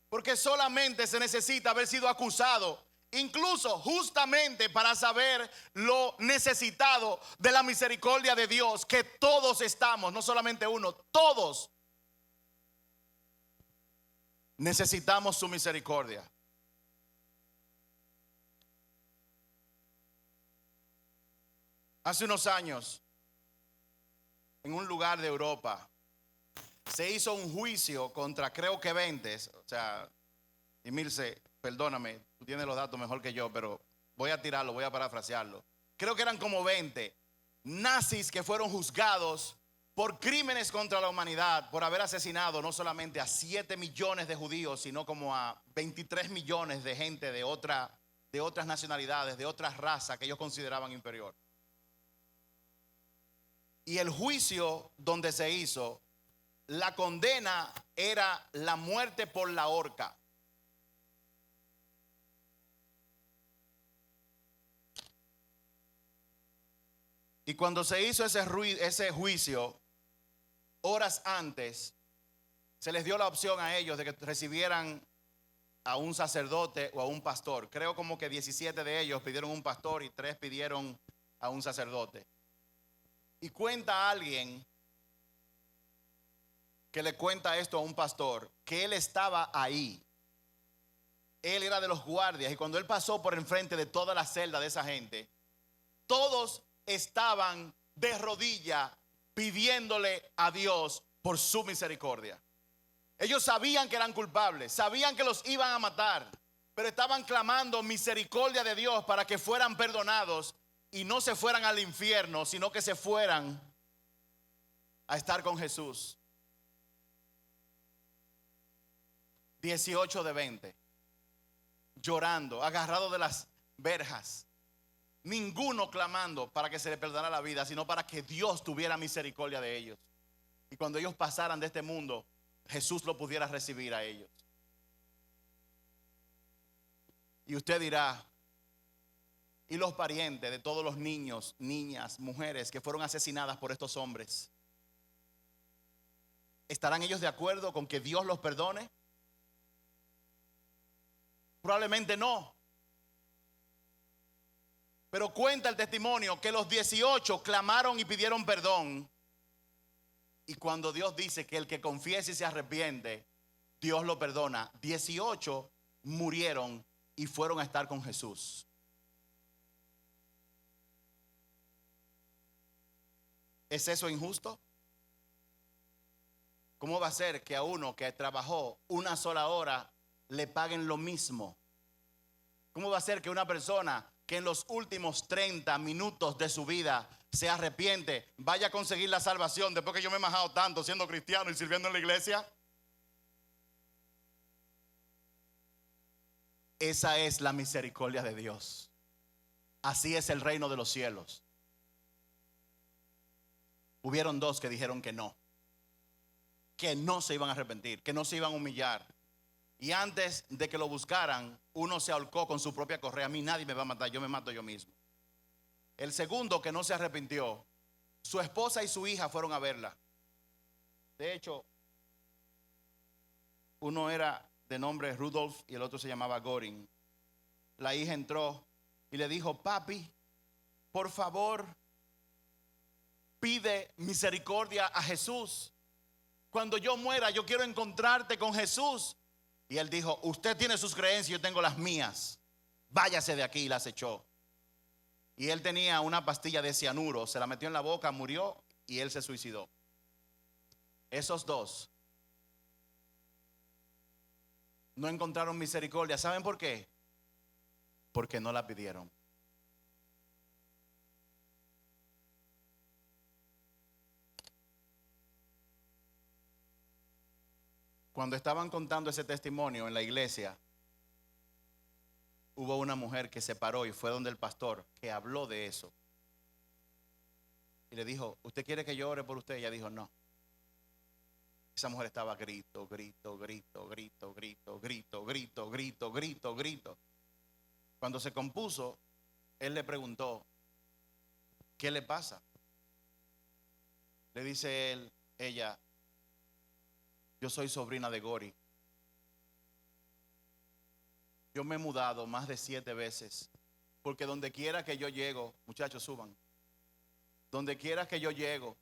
Porque solamente se necesita haber sido acusado, incluso justamente para saber lo necesitado de la misericordia de Dios, que todos estamos, no solamente uno, todos necesitamos su misericordia. Hace unos años, en un lugar de Europa, se hizo un juicio contra, creo que 20, o sea, y Milce, perdóname, tú tienes los datos mejor que yo, pero voy a tirarlo, voy a parafrasearlo. Creo que eran como 20 nazis que fueron juzgados por crímenes contra la humanidad, por haber asesinado no solamente a 7 millones de judíos, sino como a 23 millones de gente de otras nacionalidades, de otras razas que ellos consideraban inferior. Y el juicio donde se hizo, la condena era la muerte por la horca. Y cuando se hizo ese juicio, horas antes, se les dio la opción a ellos de que recibieran a un sacerdote o a un pastor. Creo como que 17 de ellos pidieron un pastor y 3 pidieron a un sacerdote. Y cuenta alguien que le cuenta esto a un pastor, que él estaba ahí. Él era de los guardias y cuando él pasó por enfrente de toda la celda de esa gente, todos estaban de rodillas pidiéndole a Dios por su misericordia. Ellos sabían que eran culpables, sabían que los iban a matar, pero estaban clamando misericordia de Dios para que fueran perdonados y no se fueran al infierno, sino que se fueran a estar con Jesús. 18 de 20, llorando, agarrado de las verjas. Ninguno clamando para que se le perdonara la vida, sino para que Dios tuviera misericordia de ellos. Y cuando ellos pasaran de este mundo, Jesús lo pudiera recibir a ellos. Y usted dirá, ¿y los parientes de todos los niños, niñas, mujeres que fueron asesinadas por estos hombres? ¿Estarán ellos de acuerdo con que Dios los perdone? Probablemente no. Pero cuenta el testimonio que los 18 clamaron y pidieron perdón. Y cuando Dios dice que el que confiese y se arrepiente, Dios lo perdona. 18 murieron y fueron a estar con Jesús. ¿Es eso injusto? ¿Cómo va a ser que a uno que trabajó una sola hora le paguen lo mismo? ¿Cómo va a ser que una persona que en los últimos 30 minutos de su vida se arrepiente vaya a conseguir la salvación después que yo me he majado tanto siendo cristiano y sirviendo en la iglesia? Esa es la misericordia de Dios. Así es el reino de los cielos. Hubieron 2 que dijeron que no se iban a arrepentir, que no se iban a humillar. Y antes de que lo buscaran, uno se ahorcó con su propia correa. A mí nadie me va a matar, yo me mato yo mismo. El segundo que no se arrepintió, su esposa y su hija fueron a verla. De hecho, uno era de nombre Rudolf y el otro se llamaba Göring. La hija entró y le dijo, papi, por favor, pide misericordia a Jesús. Cuando yo muera, yo quiero encontrarte con Jesús. Y él dijo, usted tiene sus creencias, yo tengo las mías. Váyase de aquí, y las echó. Y él tenía una pastilla de cianuro, se la metió en la boca, murió y él se suicidó. Esos 2 no encontraron misericordia. ¿Saben por qué? Porque no la pidieron. Cuando estaban contando ese testimonio en la iglesia, hubo una mujer que se paró y fue donde el pastor que habló de eso. Y le dijo, ¿usted quiere que yo ore por usted? Ella dijo, no. Esa mujer estaba grito. Cuando se compuso, él le preguntó, ¿qué le pasa? Le dice ella, yo soy sobrina de Gori. Yo me he mudado más de 7 veces, porque donde quiera que yo llego, muchachos, suban. Donde quiera que yo llego,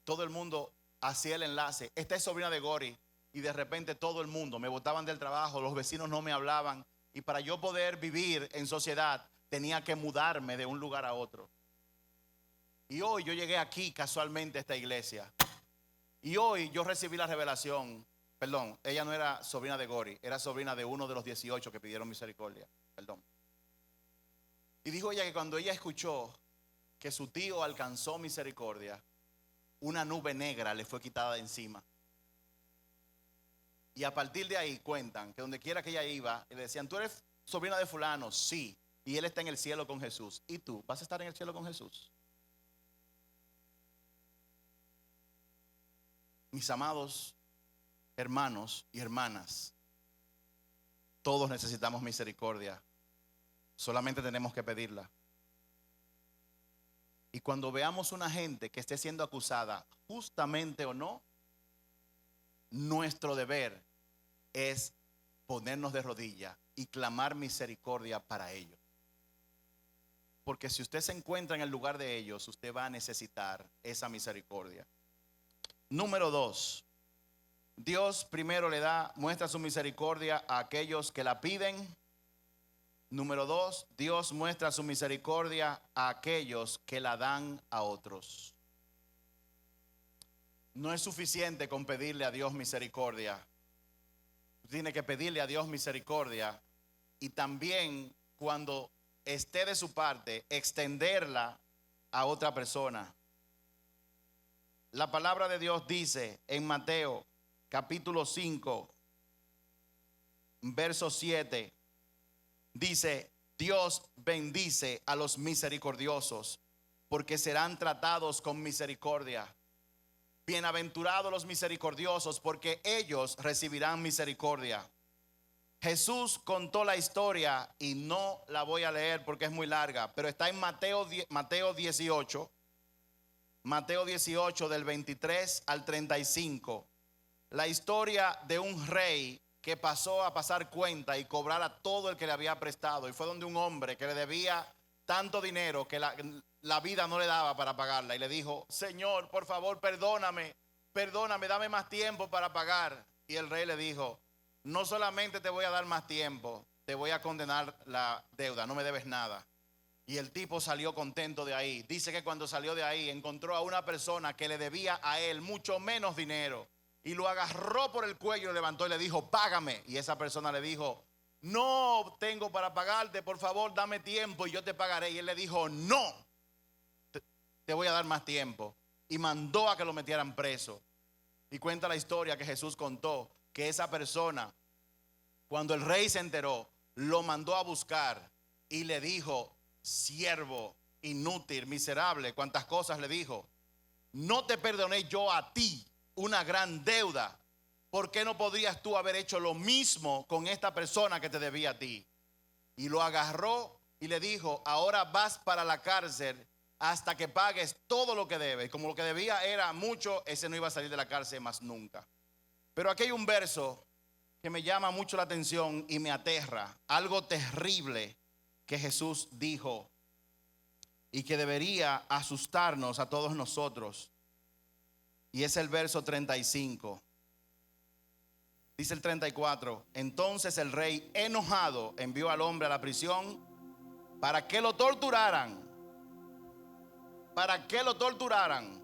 todo el mundo hacía el enlace. Esta es sobrina de Gori. Y de repente todo el mundo, me botaban del trabajo, los vecinos no me hablaban. Y para yo poder vivir en sociedad, tenía que mudarme de un lugar a otro. Y hoy yo llegué aquí casualmente a esta iglesia. Y hoy yo recibí la revelación. Perdón, ella no era sobrina de Gori, era sobrina de uno de los 18 que pidieron misericordia. Perdón. Y dijo ella que cuando ella escuchó que su tío alcanzó misericordia, una nube negra le fue quitada de encima. Y a partir de ahí cuentan que donde quiera que ella iba, le decían, ¿tú eres sobrina de fulano? Sí. Y él está en el cielo con Jesús. ¿Y tú vas a estar en el cielo con Jesús? Mis amados hermanos y hermanas, todos necesitamos misericordia. Solamente tenemos que pedirla. Y cuando veamos una gente que esté siendo acusada, justamente o no, nuestro deber es ponernos de rodillas y clamar misericordia para ellos. Porque si usted se encuentra en el lugar de ellos, usted va a necesitar esa misericordia. Número 2. Dios primero muestra su misericordia a aquellos que la piden. Número 2, Dios muestra su misericordia a aquellos que la dan a otros. No es suficiente con pedirle a Dios misericordia. Tiene que pedirle a Dios misericordia y también, cuando esté de su parte, extenderla a otra persona. La palabra de Dios dice en Mateo capítulo 5, verso 7, dice: Dios bendice a los misericordiosos, porque serán tratados con misericordia. Bienaventurados los misericordiosos, porque ellos recibirán misericordia. Jesús contó la historia y no la voy a leer porque es muy larga, pero está en Mateo 18. Mateo 18 del 23 al 35. La historia de un rey que pasó a pasar cuenta y cobrar a todo el que le había prestado. Y fue donde un hombre que le debía tanto dinero que la vida no le daba para pagarla. Y le dijo: Señor, por favor, perdóname, dame más tiempo para pagar. Y el rey le dijo: no solamente te voy a dar más tiempo, te voy a condenar la deuda, no me debes nada. Y el tipo salió contento de ahí. Dice que cuando salió de ahí encontró a una persona que le debía a él mucho menos dinero. Y lo agarró por el cuello, lo levantó y le dijo: págame. Y esa persona le dijo: no tengo para pagarte, por favor dame tiempo y yo te pagaré. Y él le dijo: no, te voy a dar más tiempo. Y mandó a que lo metieran preso. Y cuenta la historia que Jesús contó, que esa persona, cuando el rey se enteró, lo mandó a buscar y le dijo: siervo inútil, miserable, cuántas cosas le dijo. No te perdoné yo a ti una gran deuda. ¿Por qué no podrías tú haber hecho lo mismo con esta persona que te debía a ti? Y lo agarró y le dijo: ahora vas para la cárcel hasta que pagues todo lo que debes. Como lo que debía era mucho, ese no iba a salir de la cárcel más nunca. Pero aquí hay un verso que me llama mucho la atención y me aterra. Algo terrible que Jesús dijo y que debería asustarnos a todos nosotros. Y es el verso 35. Dice el 34: entonces el rey, enojado, envió al hombre a la prisión para que lo torturaran. Para que lo torturaran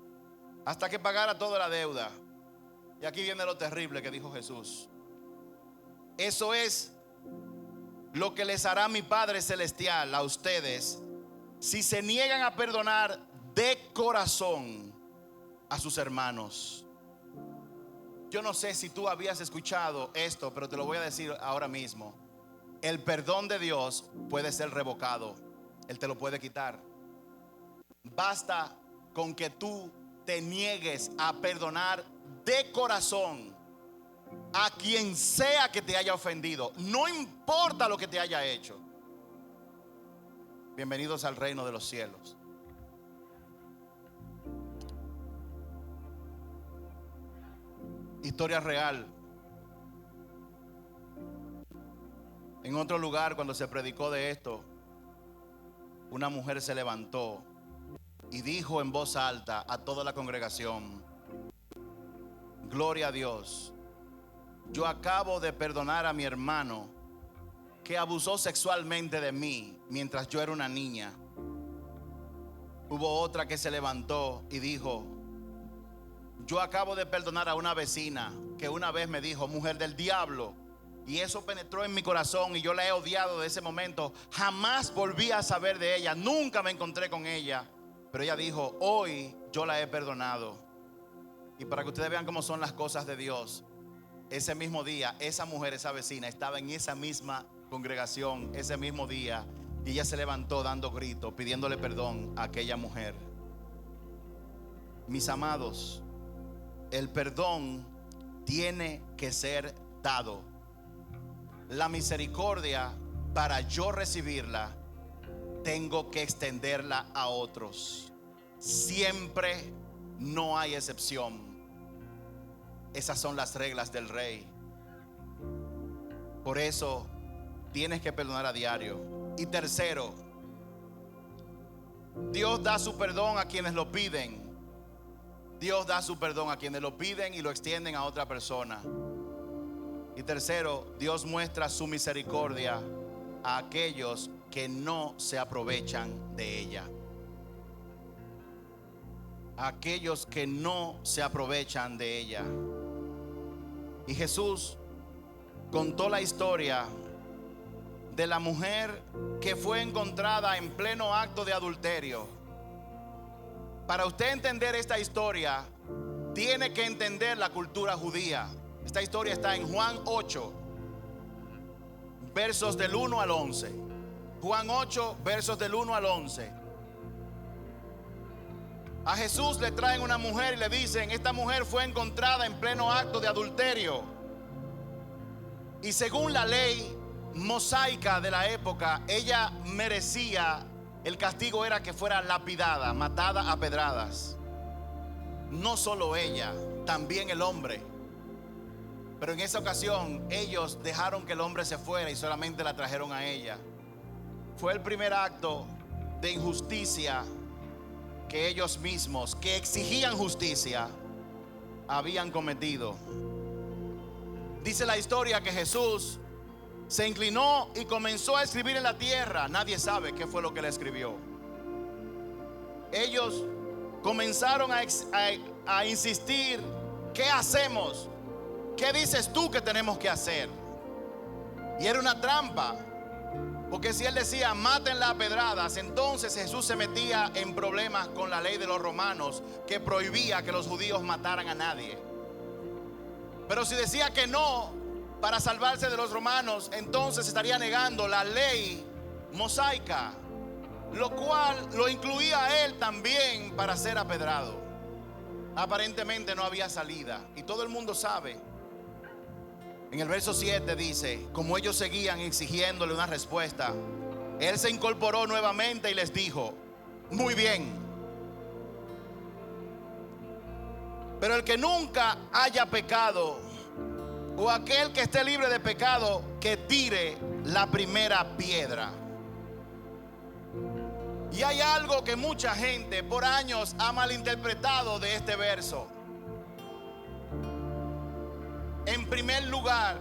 hasta que pagara toda la deuda. Y aquí viene lo terrible que dijo Jesús. Eso es lo que les hará mi Padre Celestial a ustedes si se niegan a perdonar de corazón a sus hermanos. Yo no sé si tú habías escuchado esto, pero te lo voy a decir ahora mismo. El perdón de Dios puede ser revocado. Él te lo puede quitar. Basta con que tú te niegues a perdonar de corazón a quien sea que te haya ofendido. No importa lo que te haya hecho. Bienvenidos al reino de los cielos. Historia real. En otro lugar, cuando se predicó de esto, una mujer se levantó y dijo en voz alta a toda la congregación: gloria a Dios, yo acabo de perdonar a mi hermano que abusó sexualmente de mí mientras yo era una niña. Hubo otra que se levantó y dijo: yo acabo de perdonar a una vecina que una vez me dijo mujer del diablo, y eso penetró en mi corazón y yo la he odiado desde ese momento. Jamás volví a saber de ella, nunca me encontré con ella, pero ella dijo: hoy yo la he perdonado. Y para que ustedes vean cómo son las cosas de Dios, ese mismo día esa mujer, esa vecina, estaba en esa misma congregación ese mismo día, y ella se levantó dando gritos, pidiéndole perdón a aquella mujer. Mis amados, el perdón tiene que ser dado. La misericordia, para yo recibirla, tengo que extenderla a otros. Siempre, no hay excepción. Esas son las reglas del rey. Por eso tienes que perdonar a diario. Y tercero, Dios da su perdón a quienes lo piden. Dios da su perdón a quienes lo piden y lo extienden a otra persona. Y tercero, Dios muestra su misericordia a aquellos que no se aprovechan de ella. A aquellos que no se aprovechan de ella. Y Jesús contó la historia de la mujer que fue encontrada en pleno acto de adulterio. Para usted entender esta historia, tiene que entender la cultura judía. Esta historia está en Juan 8, versos del 1 al 11. Juan 8, versos del 1 al 11. A Jesús le traen una mujer y le dicen: esta mujer fue encontrada en pleno acto de adulterio. Y según la ley mosaica de la época, ella merecía, el castigo era que fuera lapidada, matada a pedradas. No solo ella, también el hombre. Pero en esa ocasión ellos dejaron que el hombre se fuera y solamente la trajeron a ella. Fue el primer acto de injusticia que ellos mismos, que exigían justicia, habían cometido. Dice la historia que Jesús se inclinó y comenzó a escribir en la tierra. Nadie sabe qué fue lo que le escribió. Ellos comenzaron a insistir: ¿qué hacemos? ¿Qué dices tú que tenemos que hacer? Y era una trampa, porque si él decía mátenla a pedradas, entonces Jesús se metía en problemas con la ley de los romanos, que prohibía que los judíos mataran a nadie. Pero si decía que no, para salvarse de los romanos, entonces estaría negando la ley mosaica, lo cual lo incluía a él también para ser apedrado. Aparentemente no había salida, y todo el mundo sabe. En el verso 7 dice: como ellos seguían exigiéndole una respuesta, él se incorporó nuevamente y les dijo: muy bien, pero el que nunca haya pecado, o aquel que esté libre de pecado, que tire la primera piedra. Y hay algo que mucha gente por años ha malinterpretado de este verso. En primer lugar,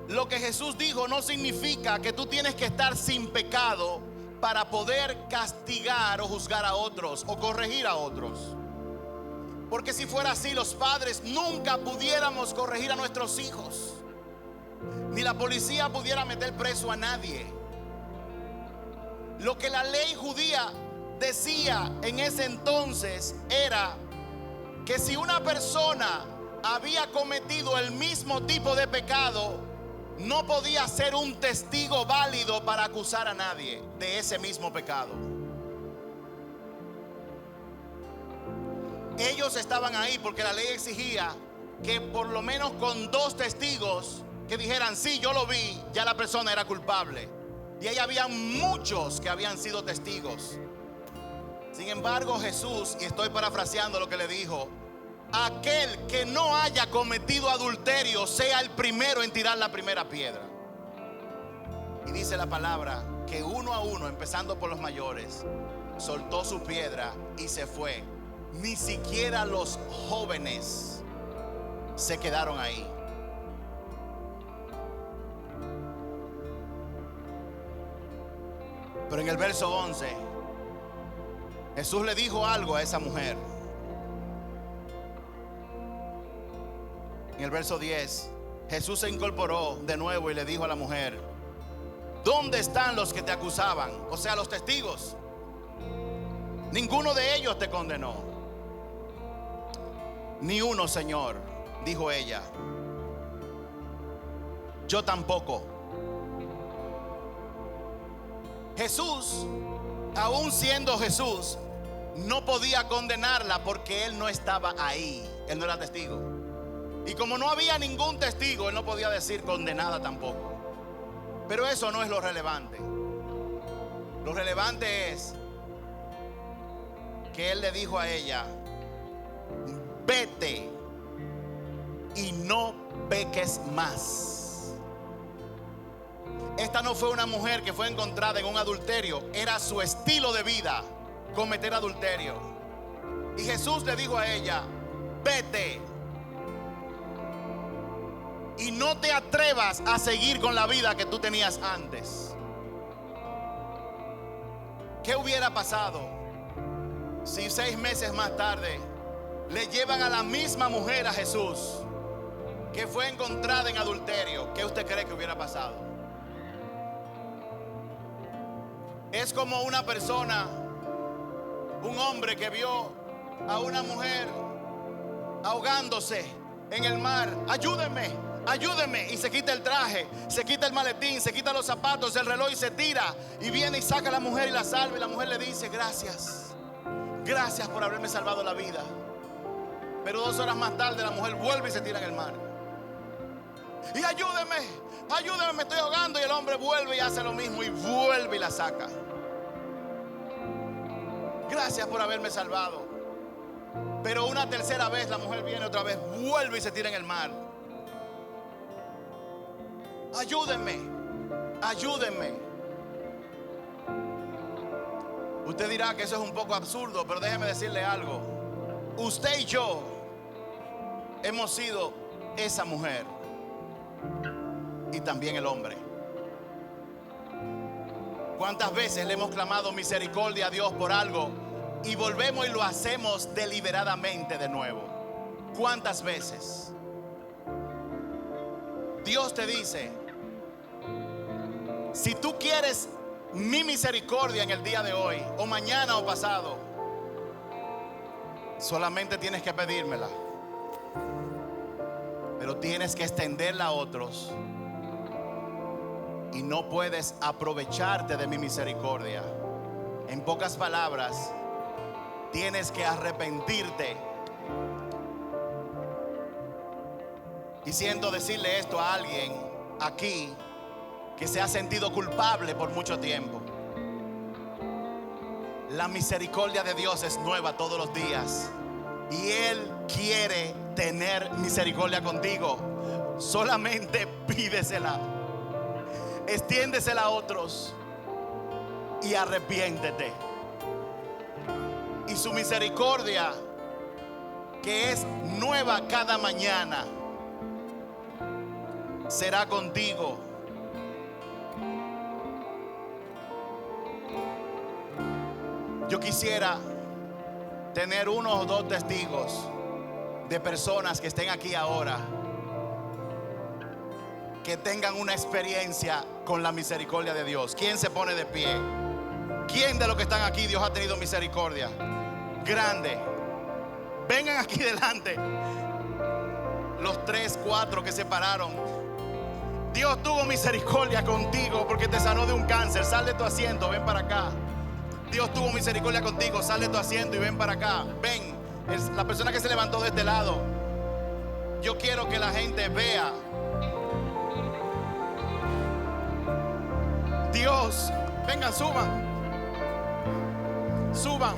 lo que Jesús dijo no significa que tú tienes que estar sin pecado para poder castigar o juzgar a otros o corregir a otros. Porque si fuera así, los padres nunca pudiéramos corregir a nuestros hijos, ni la policía pudiera meter preso a nadie. Lo que la ley judía decía en ese entonces era que si una persona había cometido el mismo tipo de pecado, no podía ser un testigo válido para acusar a nadie de ese mismo pecado. Ellos estaban ahí porque la ley exigía que por lo menos con 2 testigos que dijeran sí, yo lo vi, ya la persona era culpable. Y ahí había muchos que habían sido testigos. Sin embargo, Jesús, y estoy parafraseando lo que le dijo, aquel que no haya cometido adulterio sea el primero en tirar la primera piedra. Y dice la palabra que uno a uno, empezando por los mayores, soltó su piedra y se fue. Ni siquiera los jóvenes se quedaron ahí. Pero en el verso 11, Jesús le dijo algo a esa mujer. En el verso 10, Jesús se incorporó de nuevo y le dijo a la mujer: ¿dónde están los que te acusaban? O sea, los testigos. Ninguno de ellos te condenó. Ni uno, Señor, dijo ella. Yo tampoco. Jesús, aún siendo Jesús, no podía condenarla porque él no estaba ahí. Él no era testigo. Y como no había ningún testigo, él no podía decir condenada tampoco. Pero eso no es lo relevante. Lo relevante es que él le dijo a ella: vete y no peques más. Esta no fue una mujer que fue encontrada en un adulterio. Era su estilo de vida cometer adulterio. Y Jesús le dijo a ella: vete y no te atrevas a seguir con la vida que tú tenías antes. ¿Qué hubiera pasado si 6 meses más tarde le llevan a la misma mujer a Jesús que fue encontrada en adulterio? ¿Qué usted cree que hubiera pasado? Es como una persona, un hombre que vio a una mujer ahogándose en el mar. Ayúdenme, ayúdenme. Y se quita el traje, se quita el maletín, se quita los zapatos, el reloj y se tira. Y viene y saca a la mujer y la salva. Y la mujer le dice: gracias, gracias por haberme salvado la vida. Pero 2 horas más tarde la mujer vuelve y se tira en el mar. Y ayúdenme, ayúdenme, me estoy ahogando. Y el hombre vuelve y hace lo mismo y vuelve y la saca. Gracias por haberme salvado. Pero una tercera vez la mujer viene otra vez, vuelve y se tira en el mar. Ayúdenme, ayúdenme. Usted dirá que eso es un poco absurdo, pero déjeme decirle algo. Usted y yo hemos sido esa mujer. Y también el hombre. ¿Cuántas veces le hemos clamado misericordia a Dios por algo y volvemos y lo hacemos deliberadamente de nuevo? ¿Cuántas veces? Dios te dice: si tú quieres mi misericordia en el día de hoy, o mañana o pasado, solamente tienes que pedírmela. Pero tienes que extenderla a otros. Y no puedes aprovecharte de mi misericordia. En pocas palabras, tienes que arrepentirte. Y siento decirle esto a alguien aquí que se ha sentido culpable por mucho tiempo. La misericordia de Dios es nueva todos los días. Y Él quiere tener misericordia contigo. Solamente pídesela. Extiéndesela a otros y arrepiéntete. Y su misericordia, que es nueva cada mañana, será contigo. Yo quisiera tener 1 o 2 testigos de personas que estén aquí ahora, que tengan una experiencia con la misericordia de Dios. ¿Quién se pone de pie? ¿Quién de los que están aquí Dios ha tenido misericordia? Grande. Vengan aquí delante. Los 3, 4 que se pararon. Dios tuvo misericordia contigo porque te sanó de un cáncer. Sal de tu asiento, ven para acá. Dios tuvo misericordia contigo. Sal de tu asiento y ven para acá. Ven, la persona que se levantó de este lado. Yo quiero que la gente vea. Dios, vengan, suban. Suban.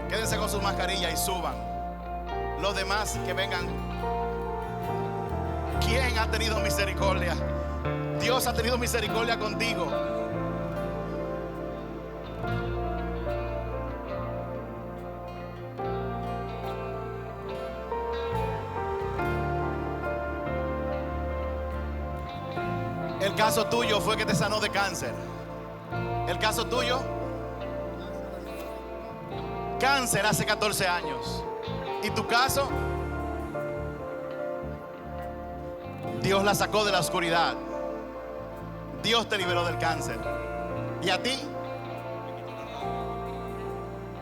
Quédense con sus mascarillas y suban. Los demás que vengan. ¿Quién ha tenido misericordia? Dios ha tenido misericordia contigo. El caso tuyo fue que te sanó de cáncer. El caso tuyo, cáncer hace 14 años. ¿Y tu caso? Dios la sacó de la oscuridad. Dios te liberó del cáncer. ¿Y a ti?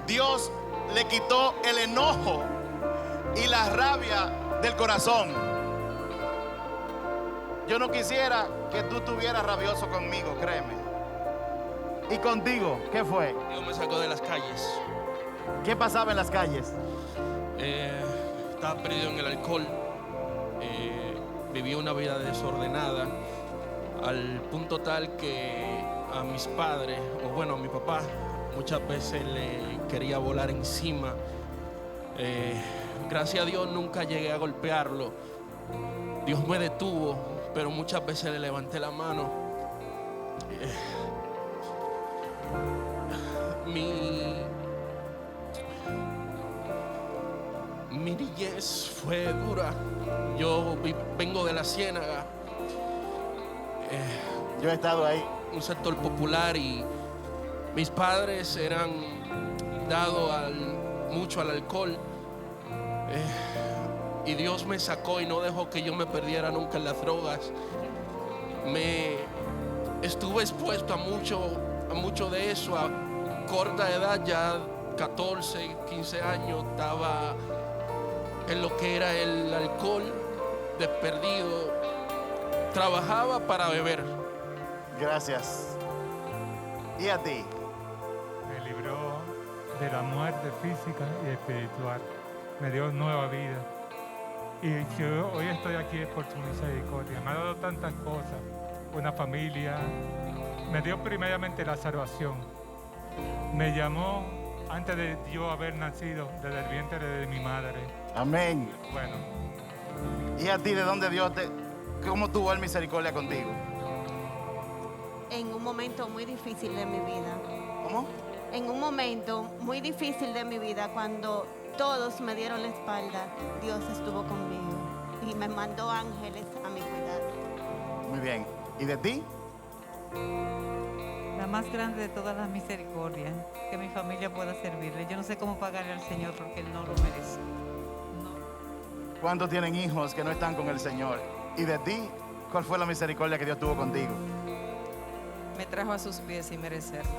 Dios le quitó el enojo y la rabia del corazón. Yo no quisiera que tú estuvieras rabioso conmigo, créeme. ¿Y contigo? ¿Qué fue? Dios me sacó de las calles. ¿Qué pasaba en las calles? Estaba perdido en el alcohol. Vivía una vida desordenada al punto tal que a mis padres, o bueno, a mi papá, muchas veces le quería volar encima. Gracias a Dios nunca llegué a golpearlo. Dios me detuvo, pero muchas veces le levanté la mano. Mi niñez fue dura. Yo vengo de la Ciénaga, Yo he estado ahí. un sector popular, y mis padres eran dados mucho al alcohol. Y Dios me sacó y no dejó que yo me perdiera nunca en las drogas. Me estuve expuesto a mucho de eso. A corta edad, ya 14, 15 años, estaba en lo que era el alcohol, desperdido. Trabajaba para beber. Gracias. ¿Y a ti? Me libró de la muerte física y espiritual. Me dio nueva vida. Y si hoy estoy aquí es por su misericordia. Me ha dado tantas cosas. Una familia. Me dio primeramente la salvación. Me llamó antes de yo haber nacido desde el vientre de mi madre. Amén. Bueno, ¿Y a ti de dónde Dios cómo tuvo el misericordia contigo? En un momento muy difícil de mi vida. ¿Cómo? En un momento muy difícil de mi vida, cuando todos me dieron la espalda, Dios estuvo conmigo y me mandó ángeles a mi cuidado. Muy bien. ¿Y de ti? La más grande de todas las misericordias, que mi familia pueda servirle. Yo no sé cómo pagarle al Señor porque Él no lo merece. No. ¿Cuántos tienen hijos que no están con el Señor? ¿Y de ti? ¿Cuál fue la misericordia que Dios tuvo contigo? Me trajo a sus pies sin merecerlo.